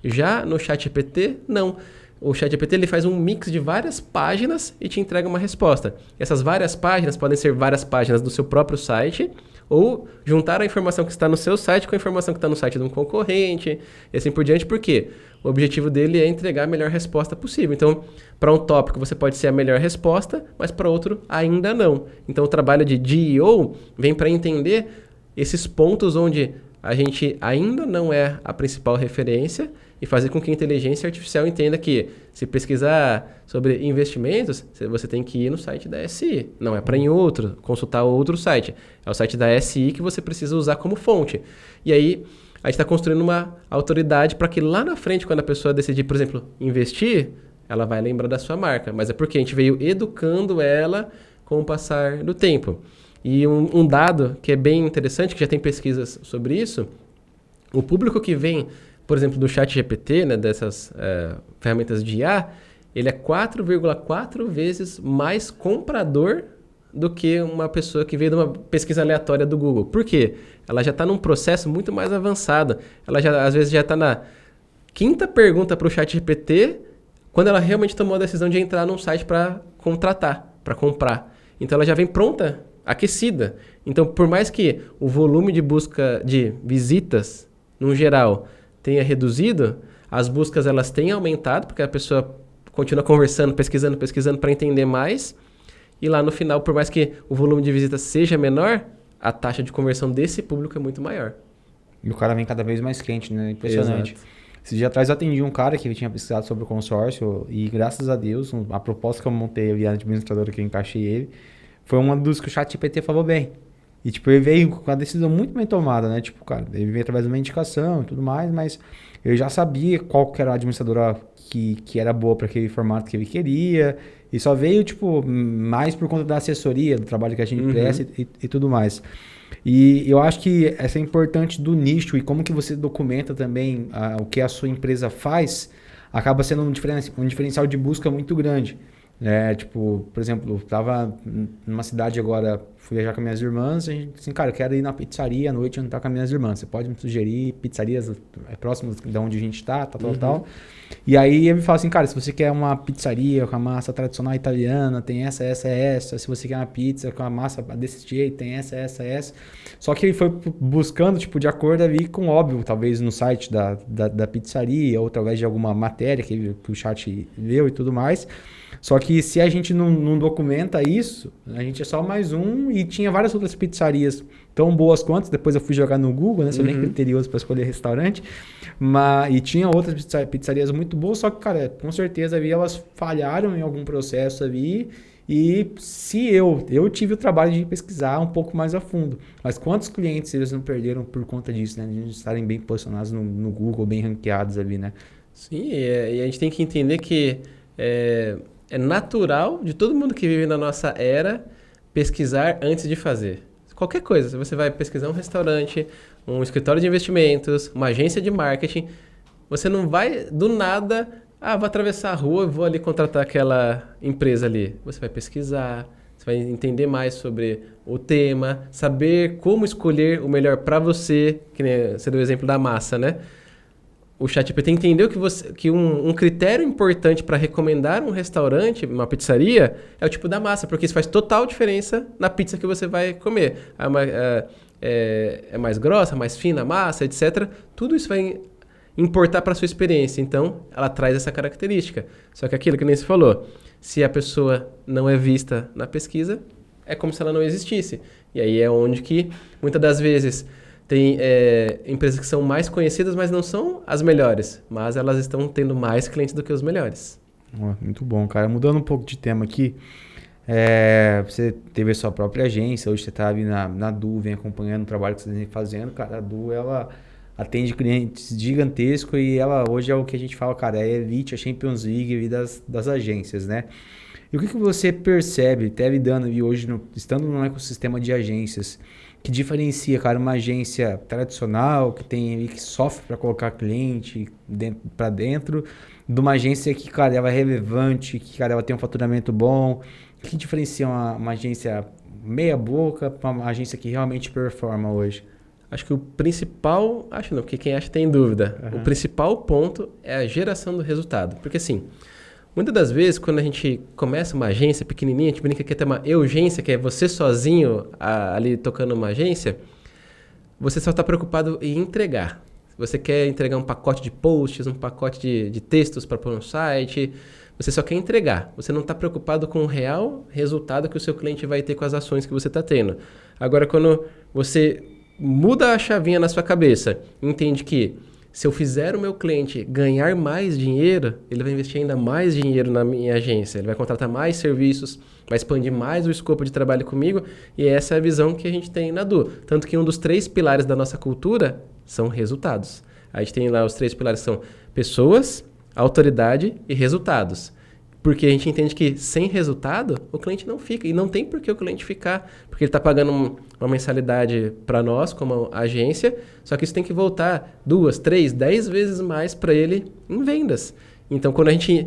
Já no ChatGPT, não. O ChatGPT ele faz um mix de várias páginas e te entrega uma resposta. Essas várias páginas podem ser várias páginas do seu próprio site ou juntar a informação que está no seu site com a informação que está no site de um concorrente e assim por diante, porque o objetivo dele é entregar a melhor resposta possível. Então, para um tópico você pode ser a melhor resposta, mas para outro ainda não. Então, o trabalho de GEO vem para entender esses pontos onde a gente ainda não é a principal referência e fazer com que a inteligência artificial entenda que se pesquisar sobre investimentos, você tem que ir no site da SI. Não é para ir em outro, consultar outro site. É o site da SI que você precisa usar como fonte. E aí, a gente está construindo uma autoridade para que lá na frente, quando a pessoa decidir, por exemplo, investir, ela vai lembrar da sua marca. Mas é porque a gente veio educando ela com o passar do tempo. E um dado que é bem interessante, que já tem pesquisas sobre isso, o público que vem, por exemplo, do ChatGPT, né, dessas ferramentas de IA, ele é 4,4 vezes mais comprador do que uma pessoa que veio de uma pesquisa aleatória do Google. Por quê? Ela já está num processo muito mais avançado. Ela já, às vezes já está na 5ª pergunta para o ChatGPT, quando ela realmente tomou a decisão de entrar num site para contratar, para comprar. Então ela já vem pronta, aquecida. Então, por mais que o volume de busca de visitas, no geral, tenha reduzido, as buscas elas têm aumentado, porque a pessoa continua conversando, pesquisando para entender mais. E lá no final, por mais que o volume de visitas seja menor, a taxa de conversão desse público é muito maior. E o cara vem cada vez mais quente, né? Impressionante. Exato. Esses dias atrás eu atendi um cara que tinha pesquisado sobre o consórcio e graças a Deus, a proposta que eu montei via administradora que eu encaixei ele, foi uma dos que o ChatGPT falou bem. E, tipo, ele veio com uma decisão muito bem tomada, né? Tipo, cara, ele veio através de uma indicação e tudo mais, mas eu já sabia qual que era a administradora que era boa para aquele formato que ele queria. E só veio, tipo, mais por conta da assessoria, do trabalho que a gente presta e tudo mais. E eu acho que essa é importante do nicho e como que você documenta também o que a sua empresa faz, acaba sendo um diferencial de busca muito grande. Tipo, por exemplo, eu tava numa cidade agora, fui viajar com minhas irmãs, e a gente assim, cara, eu quero ir na pizzaria à noite jantar com as minhas irmãs. Você pode me sugerir pizzarias próximas de onde a gente tá, tal. E aí ele me fala assim, cara, se você quer uma pizzaria com a massa tradicional italiana, tem essa. Se você quer uma pizza com a massa desse jeito, tem essa. Só que ele foi buscando, tipo, de acordo ali com óbvio, talvez no site da pizzaria, ou através de alguma matéria que o chat leu e tudo mais. Só que se a gente não documenta isso, a gente é só mais um e tinha várias outras pizzarias tão boas quanto. Depois eu fui jogar no Google, né? Sou bem criterioso para escolher restaurante. E tinha outras pizzarias muito boas, só que, cara, com certeza ali elas falharam em algum processo ali. E se eu tive o trabalho de pesquisar um pouco mais a fundo. Mas quantos clientes eles não perderam por conta disso, né? De estarem bem posicionados no Google, bem ranqueados ali, né? Sim, e a gente tem que entender que é natural de todo mundo que vive na nossa era pesquisar antes de fazer. Qualquer coisa, se você vai pesquisar um restaurante, um escritório de investimentos, uma agência de marketing, você não vai do nada, vou atravessar a rua e vou ali contratar aquela empresa ali. Você vai pesquisar, você vai entender mais sobre o tema, saber como escolher o melhor para você, que nem você deu o exemplo da massa, né? O ChatGPT entendeu que um critério importante para recomendar um restaurante, uma pizzaria, é o tipo da massa, porque isso faz total diferença na pizza que você vai comer. É mais grossa, mais fina a massa, etc. Tudo isso vai importar para a sua experiência. Então, ela traz essa característica. Só que aquilo que nem se falou, se a pessoa não é vista na pesquisa, é como se ela não existisse. E aí é onde que, muitas das vezes, tem empresas que são mais conhecidas, mas não são as melhores. Mas elas estão tendo mais clientes do que os melhores. Muito bom, cara. Mudando um pouco de tema aqui, você teve a sua própria agência, hoje você está ali na Du, vem acompanhando o trabalho que você vem fazendo. Cara, a Du, ela atende clientes gigantescos e ela hoje é o que a gente fala, cara, é a elite, a Champions League das agências, né? E o que você percebe, até lidando ali hoje, estando no ecossistema de agências, que diferencia, cara, uma agência tradicional, que sofre para colocar cliente para dentro, de uma agência que, cara, ela é relevante, que, cara, ela tem um faturamento bom? O que diferencia uma agência meia boca para uma agência que realmente performa hoje? Acho que o principal... Acho não, porque quem acha tem dúvida. O principal ponto é a geração do resultado. Porque, assim, muitas das vezes, quando a gente começa uma agência pequenininha, a gente brinca que tem uma urgência, que é você sozinho ali tocando uma agência, você só está preocupado em entregar. Você quer entregar um pacote de posts, um pacote de textos para pôr no site, você só quer entregar. Você não está preocupado com o real resultado que o seu cliente vai ter com as ações que você está tendo. Agora, quando você muda a chavinha na sua cabeça, entende que se eu fizer o meu cliente ganhar mais dinheiro, ele vai investir ainda mais dinheiro na minha agência, ele vai contratar mais serviços, vai expandir mais o escopo de trabalho comigo, e essa é a visão que a gente tem na Du. Tanto que um dos 3 pilares da nossa cultura são resultados. A gente tem lá os 3 pilares, são pessoas, autoridade e resultados. Porque a gente entende que sem resultado, o cliente não fica. E não tem por que o cliente ficar, porque ele está pagando uma mensalidade para nós, como agência, só que isso tem que voltar 2, 3, 10 vezes mais para ele em vendas. Então, quando a gente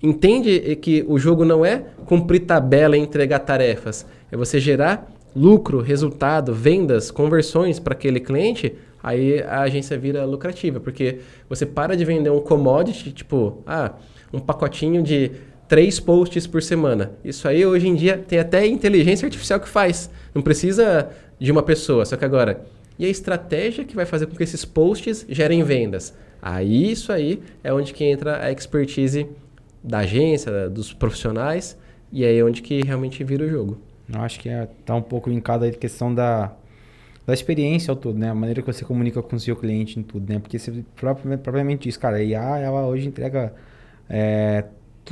entende que o jogo não é cumprir tabela e entregar tarefas, é você gerar lucro, resultado, vendas, conversões para aquele cliente, aí a agência vira lucrativa, porque você para de vender um commodity, tipo, um pacotinho de 3 posts por semana. Isso aí, hoje em dia, tem até inteligência artificial que faz. Não precisa de uma pessoa. Só que agora, e a estratégia que vai fazer com que esses posts gerem vendas? Aí, isso aí é onde que entra a expertise da agência, dos profissionais, e aí é onde que realmente vira o jogo. Eu acho que tá um pouco linkado aí a questão da experiência ao todo, né? A maneira que você comunica com o seu cliente em tudo, né? Porque você, propriamente isso, cara, a IA, ela hoje entrega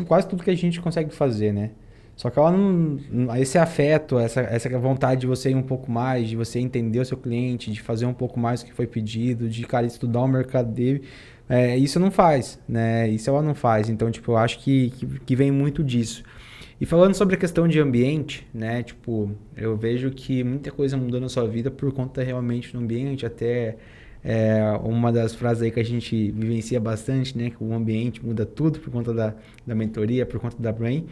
quase tudo que a gente consegue fazer, né? Só que ela não... Esse afeto, essa vontade de você ir um pouco mais, de você entender o seu cliente, de fazer um pouco mais do que foi pedido, de, cara, estudar o mercado dele, isso não faz, né? Isso ela não faz. Então, tipo, eu acho que vem muito disso. E falando sobre a questão de ambiente, né? Tipo, eu vejo que muita coisa mudou na sua vida por conta realmente do ambiente, até... uma das frases aí que a gente vivencia bastante, né? Que o ambiente muda tudo por conta da mentoria, por conta da Brain.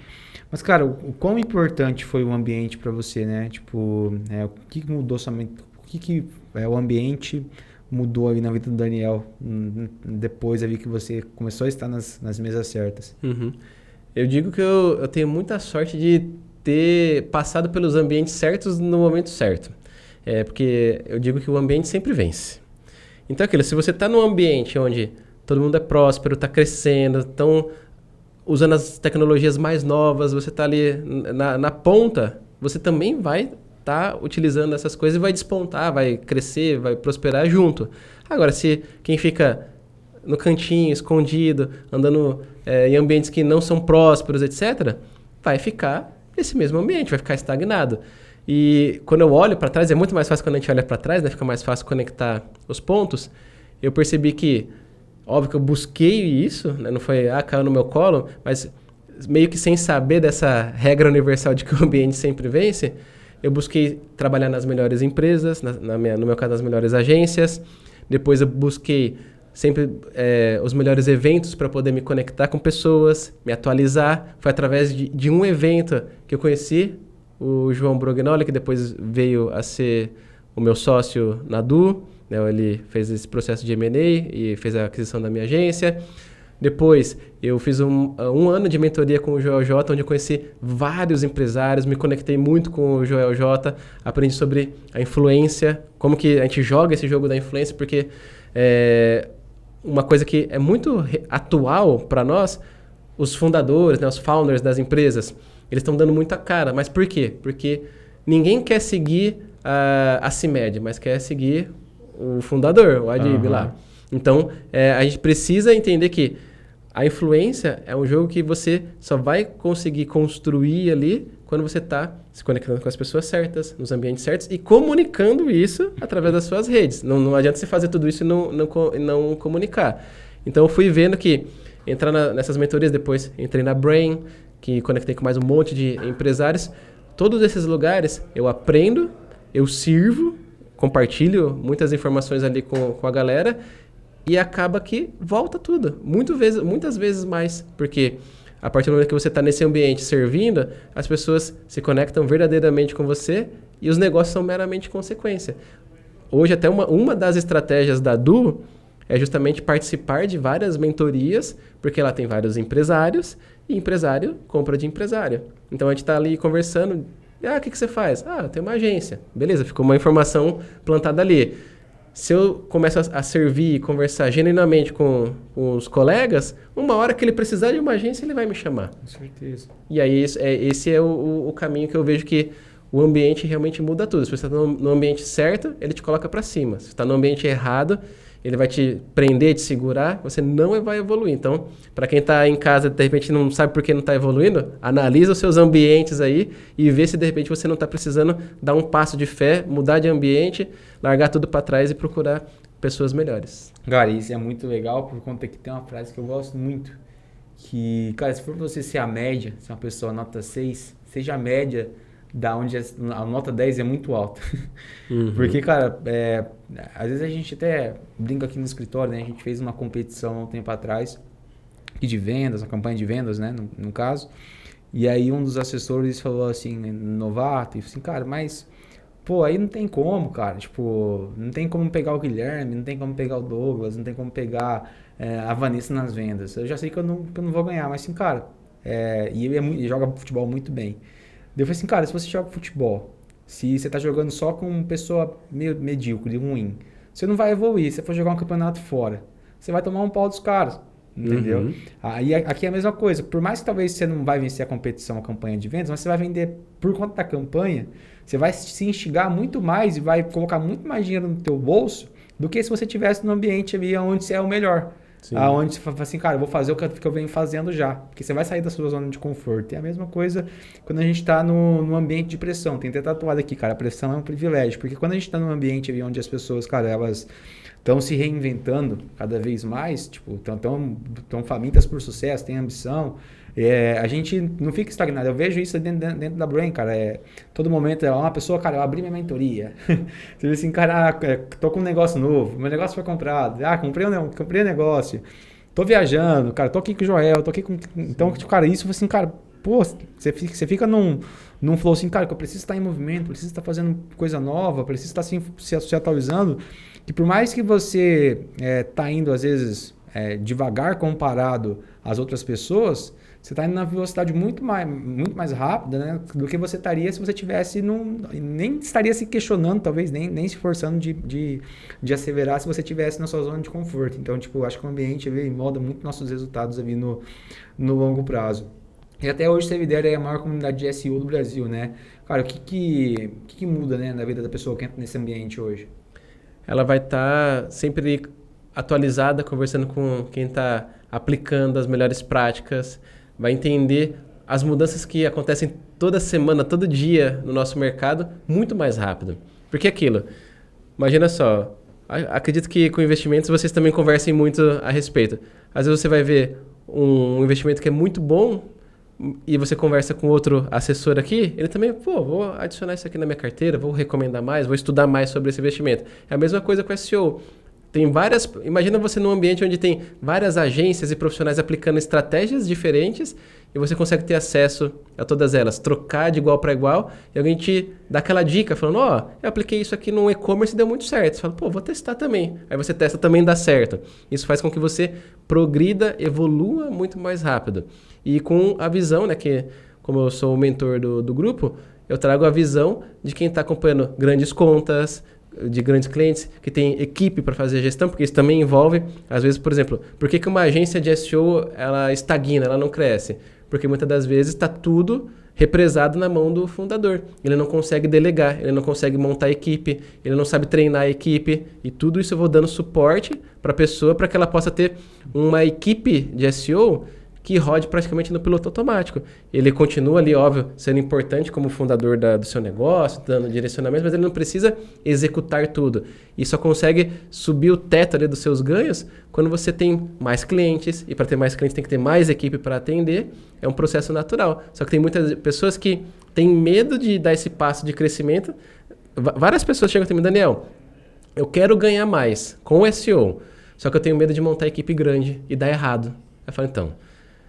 Mas, cara, o quão importante foi o ambiente para você, né? Tipo, o que mudou somente... O que o ambiente mudou aí na vida do Daniel depois ali que você começou a estar nas mesas certas? Uhum. Eu digo que eu tenho muita sorte de ter passado pelos ambientes certos no momento certo. Porque eu digo que o ambiente sempre vence. Então, se você está num ambiente onde todo mundo é próspero, está crescendo, então usando as tecnologias mais novas, você está ali na ponta, você também vai estar utilizando essas coisas e vai despontar, vai crescer, vai prosperar junto. Agora, se quem fica no cantinho, escondido, andando em ambientes que não são prósperos, etc., vai ficar nesse mesmo ambiente, vai ficar estagnado. E quando eu olho para trás, é muito mais fácil quando a gente olha para trás, né? Fica mais fácil conectar os pontos. Eu percebi que, óbvio que eu busquei isso, né? Não foi, caiu no meu colo, mas meio que sem saber dessa regra universal de que o ambiente sempre vence, eu busquei trabalhar nas melhores empresas, no meu caso, nas melhores agências. Depois eu busquei sempre os melhores eventos para poder me conectar com pessoas, me atualizar. Foi através de um evento que eu conheci o João Brognoli, que depois veio a ser o meu sócio na Du. Né? Ele fez esse processo de M&A e fez a aquisição da minha agência. Depois eu fiz um ano de mentoria com o Joel J, onde eu conheci vários empresários, me conectei muito com o Joel J, aprendi sobre a influência, como que a gente joga esse jogo da influência, porque uma coisa que é muito atual para nós, os fundadores, né, os founders das empresas, eles estão dando muita cara. Mas por quê? Porque ninguém quer seguir a CIMED, mas quer seguir o fundador, o Adib lá. Então, a gente precisa entender que a influência é um jogo que você só vai conseguir construir ali quando você está se conectando com as pessoas certas, nos ambientes certos e comunicando isso através das suas redes. Não adianta você fazer tudo isso e não comunicar. Então, eu fui vendo que entrar nessas mentorias, depois entrei na Brain, que conectei com mais um monte de empresários. Todos esses lugares eu aprendo, eu sirvo, compartilho muitas informações ali com a galera e acaba que volta tudo. Muitas vezes mais, porque a partir do momento que você está nesse ambiente servindo, as pessoas se conectam verdadeiramente com você e os negócios são meramente consequência. Hoje até uma das estratégias da Du é justamente participar de várias mentorias, porque ela tem vários empresários e empresário compra de empresário. Então a gente está ali conversando, o que você faz? Eu tenho uma agência. Beleza, ficou uma informação plantada ali. Se eu começo a servir e conversar genuinamente com os colegas, uma hora que ele precisar de uma agência, ele vai me chamar. Com certeza. E aí esse é o caminho que eu vejo que o ambiente realmente muda tudo. Se você está no ambiente certo, ele te coloca para cima. Se você está no ambiente errado, ele vai te prender, te segurar, você não vai evoluir. Então, para quem está em casa, de repente não sabe por que não está evoluindo, analisa os seus ambientes aí e vê se de repente você não está precisando dar um passo de fé, mudar de ambiente, largar tudo para trás e procurar pessoas melhores. Cara, isso é muito legal por conta que tem uma frase que eu gosto muito, que, cara, se for você ser a média, se uma pessoa nota 6, seja a média da onde a nota 10 é muito alta. Porque, cara, às vezes a gente até brinca aqui no escritório, né? A gente fez uma competição há um tempo atrás, de vendas, uma campanha de vendas, né? No caso. E aí um dos assessores falou assim, novato, e assim, cara, mas, pô, aí não tem como, cara. Tipo, não tem como pegar o Guilherme, não tem como pegar o Douglas, não tem como pegar a Vanessa nas vendas. Eu já sei que eu não vou ganhar, mas assim, cara, e ele joga futebol muito bem. Eu falei assim, cara, se você joga futebol, se você tá jogando só com uma pessoa medíocre, ruim, você não vai evoluir. Se você for jogar um campeonato fora, você vai tomar um pau dos caras, entendeu? Aí aqui é a mesma coisa. Por mais que talvez você não vai vencer a competição, a campanha de vendas, mas você vai vender por conta da campanha, você vai se instigar muito mais e vai colocar muito mais dinheiro no teu bolso do que se você estivesse no ambiente ali onde você é o melhor. Onde você fala assim, cara, eu vou fazer o que eu venho fazendo já. Porque você vai sair da sua zona de conforto. É a mesma coisa quando a gente está no ambiente de pressão. Tem até tatuado aqui, cara, a pressão é um privilégio. Porque quando a gente está num ambiente ali onde as pessoas, cara, elas estão se reinventando cada vez mais, tipo, estão famintas por sucesso, têm ambição, a gente não fica estagnado. Eu vejo isso dentro da Brain, cara. Todo momento uma pessoa, cara, eu abri minha mentoria. Você vê assim, cara, tô com um negócio novo, meu negócio foi comprado. Comprei um negócio. Tô viajando, cara, tô aqui com o Joel, tô aqui com... Então, cara, isso assim, cara, pô, você fica num flow assim, cara, que eu preciso estar em movimento, preciso estar fazendo coisa nova, preciso estar assim, se atualizando, que por mais que você tá indo, às vezes, devagar comparado às outras pessoas, Você está indo na velocidade muito mais rápida, né, do que você estaria se você tivesse nem estaria se questionando, talvez, nem se forçando de acelerar se você tivesse na sua zona de conforto. Então, tipo, acho que o ambiente ele molda muito nossos resultados ali no longo prazo. E até hoje você lidera a maior comunidade de SEO do Brasil, né? Cara, o que muda, né, na vida da pessoa que entra nesse ambiente hoje? Ela vai estar sempre atualizada, conversando com quem está aplicando as melhores práticas, vai entender as mudanças que acontecem toda semana, todo dia no nosso mercado, muito mais rápido. Porque aquilo, imagina só, acredito que com investimentos vocês também conversem muito a respeito. Às vezes você vai ver um investimento que é muito bom e você conversa com outro assessor aqui, ele também, vou adicionar isso aqui na minha carteira, vou recomendar mais, vou estudar mais sobre esse investimento. É a mesma coisa com SEO. Tem várias, imagina você num ambiente onde tem várias agências e profissionais aplicando estratégias diferentes e você consegue ter acesso a todas elas, trocar de igual para igual e alguém te dá aquela dica falando, eu apliquei isso aqui no e-commerce e deu muito certo. Você fala, vou testar também. Aí você testa também dá certo. Isso faz com que você progrida, evolua muito mais rápido. E com a visão, né, que como eu sou o mentor do grupo, eu trago a visão de quem está acompanhando grandes contas, de grandes clientes, que tem equipe para fazer a gestão, porque isso também envolve, às vezes, por exemplo, por que uma agência de SEO ela estagna, ela não cresce? Porque muitas das vezes está tudo represado na mão do fundador. Ele não consegue delegar, ele não consegue montar a equipe, ele não sabe treinar a equipe, e tudo isso eu vou dando suporte para a pessoa para que ela possa ter uma equipe de SEO que rode praticamente no piloto automático. Ele continua ali, óbvio, sendo importante como fundador do seu negócio, dando direcionamento, mas ele não precisa executar tudo. E só consegue subir o teto ali dos seus ganhos quando você tem mais clientes, e para ter mais clientes tem que ter mais equipe para atender. É um processo natural. Só que tem muitas pessoas que têm medo de dar esse passo de crescimento. Várias pessoas chegam até mim, Daniel, eu quero ganhar mais com o SEO, só que eu tenho medo de montar equipe grande e dar errado. Eu falo, então,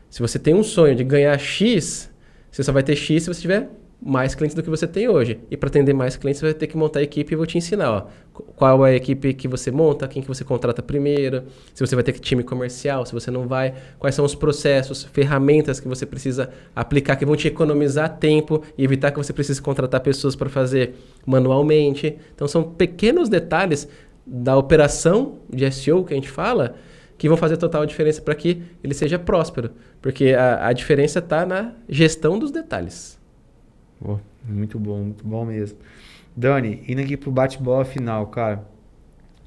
se você tem um sonho de ganhar X, você só vai ter X se você tiver mais clientes do que você tem hoje. E para atender mais clientes, você vai ter que montar a equipe e eu vou te ensinar. Qual é a equipe que você monta, quem que você contrata primeiro, se você vai ter time comercial, se você não vai, quais são os processos, ferramentas que você precisa aplicar que vão te economizar tempo e evitar que você precise contratar pessoas para fazer manualmente. Então são pequenos detalhes da operação de SEO que a gente fala, que vão fazer total diferença para que ele seja próspero. Porque a diferença está na gestão dos detalhes. Muito bom mesmo. Dani, indo aqui pro bate-bola final, cara.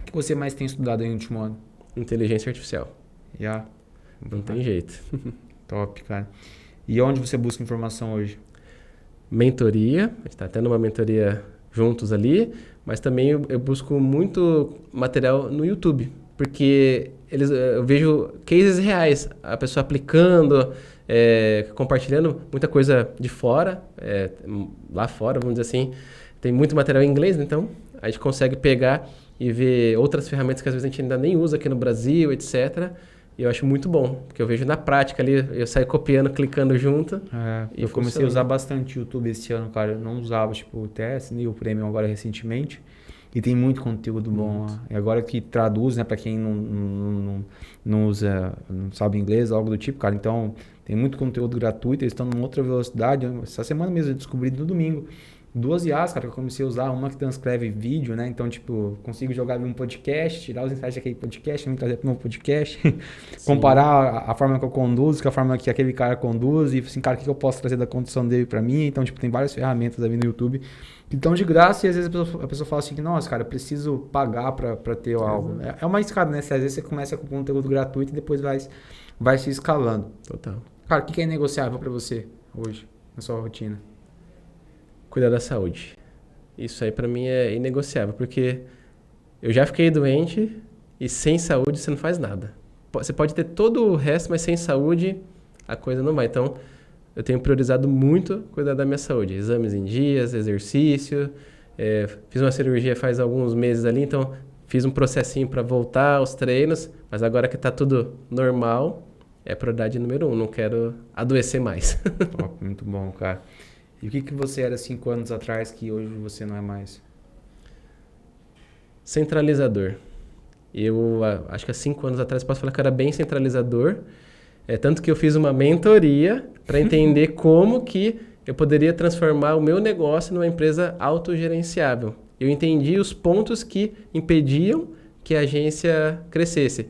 O que você mais tem estudado aí no último ano? Inteligência artificial. Não tem jeito. Top, cara. E onde você busca informação hoje? Mentoria. A gente está tendo uma mentoria juntos ali, mas também eu busco muito material no YouTube. Porque eu vejo cases reais, a pessoa aplicando, compartilhando muita coisa de fora, lá fora, vamos dizer assim, tem muito material em inglês, então a gente consegue pegar e ver outras ferramentas que às vezes a gente ainda nem usa aqui no Brasil, etc. E eu acho muito bom, porque eu vejo na prática ali, eu saio copiando, clicando junto. Eu comecei a usar bastante o YouTube esse ano, cara, eu não usava, até assinei o Premium agora recentemente. E tem muito conteúdo bom lá. E agora que traduz, né, para quem não usa, não sabe inglês, algo do tipo, cara. Então, tem muito conteúdo gratuito, eles estão numa outra velocidade. Essa semana mesmo eu descobri no domingo 2 IAs, cara, que eu comecei a usar. Uma que transcreve vídeo, né? Então, consigo jogar um podcast, tirar os insights daquele podcast, me trazer para um novo podcast. Comparar a forma que eu conduzo com a forma que aquele cara conduz. E assim, cara, o que eu posso trazer da condução dele para mim? Então, tem várias ferramentas ali no YouTube que estão de graça e às vezes a pessoa fala assim, nossa, cara, eu preciso pagar para ter algo. É uma escada, né? Às vezes você começa com conteúdo gratuito e depois vai se escalando. Total. Cara, o que é negociável para você hoje, na sua rotina? Cuidar da saúde. Isso aí para mim é inegociável, porque eu já fiquei doente e sem saúde você não faz nada. Você pode ter todo o resto, mas sem saúde a coisa não vai. Então, eu tenho priorizado muito cuidar da minha saúde. Exames em dias, exercício. Fiz uma cirurgia faz alguns meses ali, então fiz um processinho para voltar aos treinos, mas agora que está tudo normal, é prioridade número 1. Não quero adoecer mais. Top, muito bom, cara. E o que você era 5 anos atrás que hoje você não é mais? Centralizador. Eu acho que há 5 anos atrás posso falar que eu era bem centralizador. Tanto que eu fiz uma mentoria para entender como que eu poderia transformar o meu negócio numa empresa autogerenciável. Eu entendi os pontos que impediam que a agência crescesse.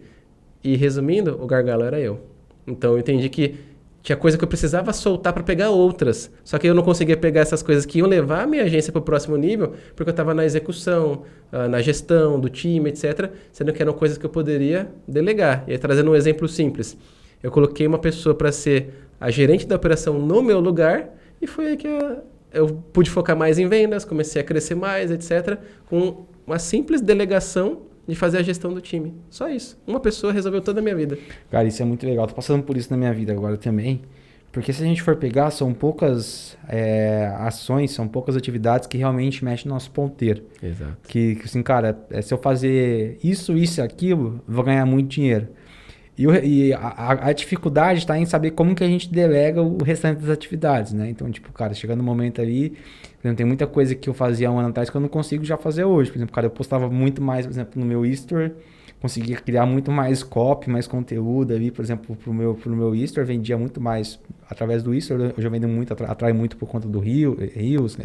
E resumindo, o gargalo era eu. Então eu entendi que tinha coisa que eu precisava soltar para pegar outras. Só que eu não conseguia pegar essas coisas que iam levar a minha agência para o próximo nível, porque eu estava na execução, na gestão do time, etc. Sendo que eram coisas que eu poderia delegar. E aí, trazendo um exemplo simples. Eu coloquei uma pessoa para ser a gerente da operação no meu lugar e foi aí que eu pude focar mais em vendas, comecei a crescer mais, etc. Com uma simples delegação de fazer a gestão do time. Só isso. Uma pessoa resolveu toda a minha vida. Cara, isso é muito legal. Tô passando por isso na minha vida agora também. Porque se a gente for pegar, são poucas ações, são poucas atividades que realmente mexem no nosso ponteiro. Exato. Que assim, cara, se eu fazer isso e aquilo, eu vou ganhar muito dinheiro. E a dificuldade está em saber como que a gente delega o restante das atividades, né? Então, tipo, cara, chegando no momento ali, por exemplo, tem muita coisa que eu fazia um ano atrás que eu não consigo já fazer hoje. Por exemplo, cara, eu postava muito mais, por exemplo, no meu History, conseguia criar muito mais copy, mais conteúdo ali, por exemplo, pro meu History, vendia muito mais através do History, eu já vendo muito, atrai muito por conta do Reels,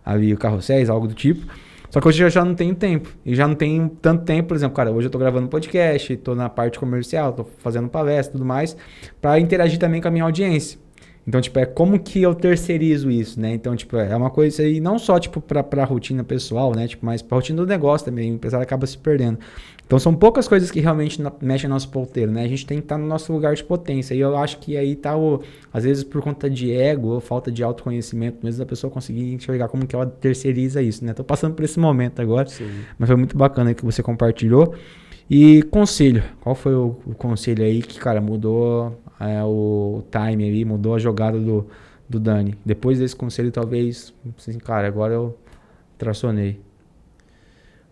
ali o carrosséis, algo do tipo. Só que hoje eu já não tenho tempo. E já não tenho tanto tempo, por exemplo, cara, hoje eu tô gravando podcast, tô na parte comercial, tô fazendo palestra e tudo mais, para interagir também com a minha audiência. Então, tipo, como que eu terceirizo isso, né? Então, tipo, é uma coisa aí, não só, tipo, pra rotina pessoal, né? Tipo, mas pra rotina do negócio também, o empresário acaba se perdendo. Então, são poucas coisas que realmente mexem no nosso ponteiro, né? A gente tem que estar no nosso lugar de potência. E eu acho que aí tá, às vezes, por conta de ego ou falta de autoconhecimento, mesmo da pessoa conseguir enxergar como que ela terceiriza isso, né? Tô passando por esse momento agora, sim, mas foi muito bacana que você compartilhou. E conselho, qual foi o conselho aí que, cara, mudou o time aí, mudou a jogada do Dani? Depois desse conselho, talvez, assim, cara, agora eu tracionei.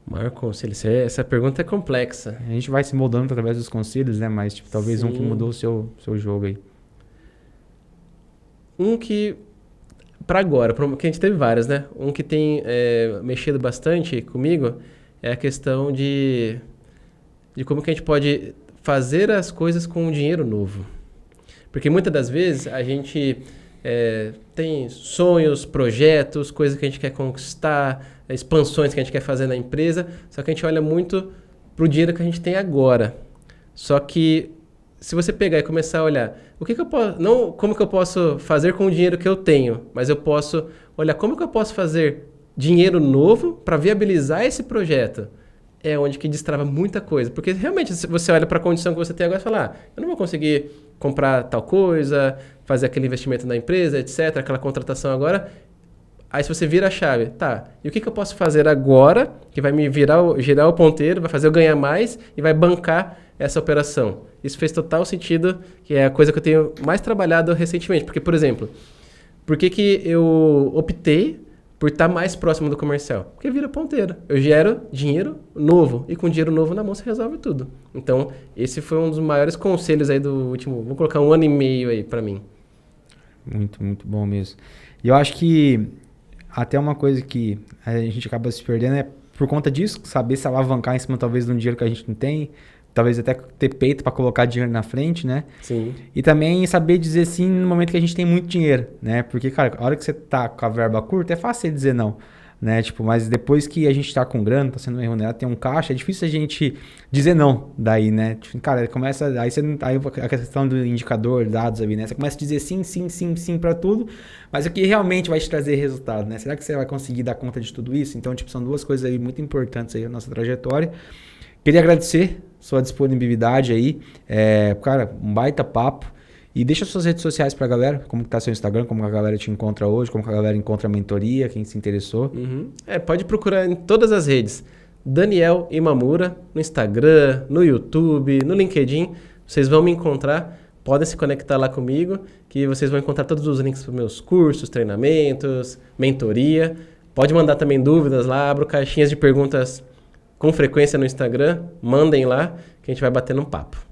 Maior conselho, essa pergunta é complexa. A gente vai se moldando através dos conselhos, né? Mas, tipo, talvez sim, um que mudou o seu jogo aí. Um que, pra agora, porque a gente teve vários, né? Um que tem mexido bastante comigo é a questão de como que a gente pode fazer as coisas com um dinheiro novo. Porque muitas das vezes a gente tem sonhos, projetos, coisas que a gente quer conquistar, expansões que a gente quer fazer na empresa, só que a gente olha muito para o dinheiro que a gente tem agora. Só que se você pegar e começar a olhar, o que eu posso, não como que eu posso fazer com o dinheiro que eu tenho, mas eu posso olhar como que eu posso fazer dinheiro novo para viabilizar esse projeto. É onde que destrava muita coisa. Porque realmente, se você olha para a condição que você tem agora e fala, eu não vou conseguir comprar tal coisa, fazer aquele investimento na empresa, etc., aquela contratação agora. Aí se você vira a chave, tá, e o que eu posso fazer agora que vai me girar o ponteiro, vai fazer eu ganhar mais e vai bancar essa operação? Isso fez total sentido, que é a coisa que eu tenho mais trabalhado recentemente. Porque, por exemplo, por que eu optei por estar mais próximo do comercial? Porque vira ponteiro. Eu gero dinheiro novo. E com dinheiro novo na mão você resolve tudo. Então, esse foi um dos maiores conselhos aí do último... Vou colocar 1 ano e meio aí pra mim. Muito, muito bom mesmo. E eu acho que até uma coisa que a gente acaba se perdendo é por conta disso, saber se alavancar em cima talvez de um dinheiro que a gente não tem, talvez até ter peito para colocar dinheiro na frente, né? Sim. E também saber dizer sim no momento que a gente tem muito dinheiro, né? Porque, cara, a hora que você tá com a verba curta, é fácil dizer não, né? Tipo, mas depois que a gente tá com grana, tá sendo remunerado, tem um caixa, é difícil a gente dizer não daí, né? Tipo, cara, começa, aí a questão do indicador, dados ali, né? Você começa a dizer sim, sim, sim, sim pra tudo, mas o que realmente vai te trazer resultado, né? Será que você vai conseguir dar conta de tudo isso? Então, tipo, são duas coisas aí muito importantes aí na nossa trajetória. Queria agradecer sua disponibilidade aí, cara, um baita papo. E deixa suas redes sociais pra galera, como que tá seu Instagram, como a galera te encontra hoje, como que a galera encontra a mentoria, quem se interessou. Uhum. Pode procurar em todas as redes. Daniel Imamura, no Instagram, no YouTube, no LinkedIn, vocês vão me encontrar. Podem se conectar lá comigo, que vocês vão encontrar todos os links para os meus cursos, treinamentos, mentoria. Pode mandar também dúvidas lá, abro caixinhas de perguntas com frequência no Instagram, mandem lá que a gente vai bater um papo.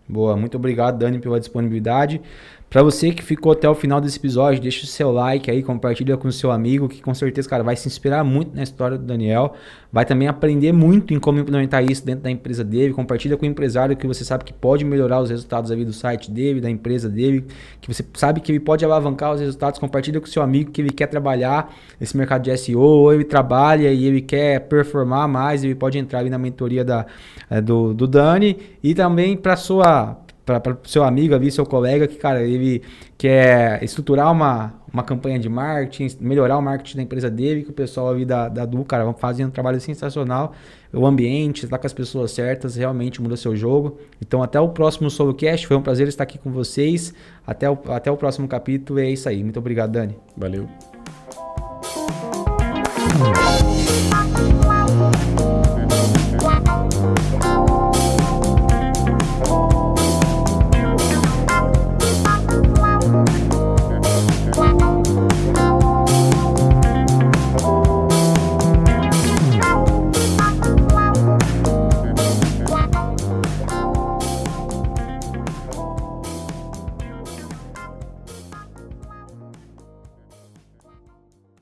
Boa, muito obrigado, Dani, pela disponibilidade. Para você que ficou até o final desse episódio, deixa o seu like aí, compartilha com o seu amigo, que com certeza, cara, vai se inspirar muito na história do Daniel, vai também aprender muito em como implementar isso dentro da empresa dele, compartilha com o empresário que você sabe que pode melhorar os resultados ali do site dele, da empresa dele, que você sabe que ele pode alavancar os resultados, compartilha com o seu amigo que ele quer trabalhar nesse mercado de SEO, ou ele trabalha e ele quer performar mais, ele pode entrar ali na mentoria do Dani, e também para o seu amigo ali, seu colega, que, cara, ele quer estruturar uma campanha de marketing, melhorar o marketing da empresa dele, que o pessoal ali da Du, cara, vão fazendo um trabalho sensacional. O ambiente, estar com as pessoas certas, realmente muda seu jogo. Então, até o próximo SoloCast. Foi um prazer estar aqui com vocês. Até o próximo capítulo. E é isso aí. Muito obrigado, Dani. Valeu.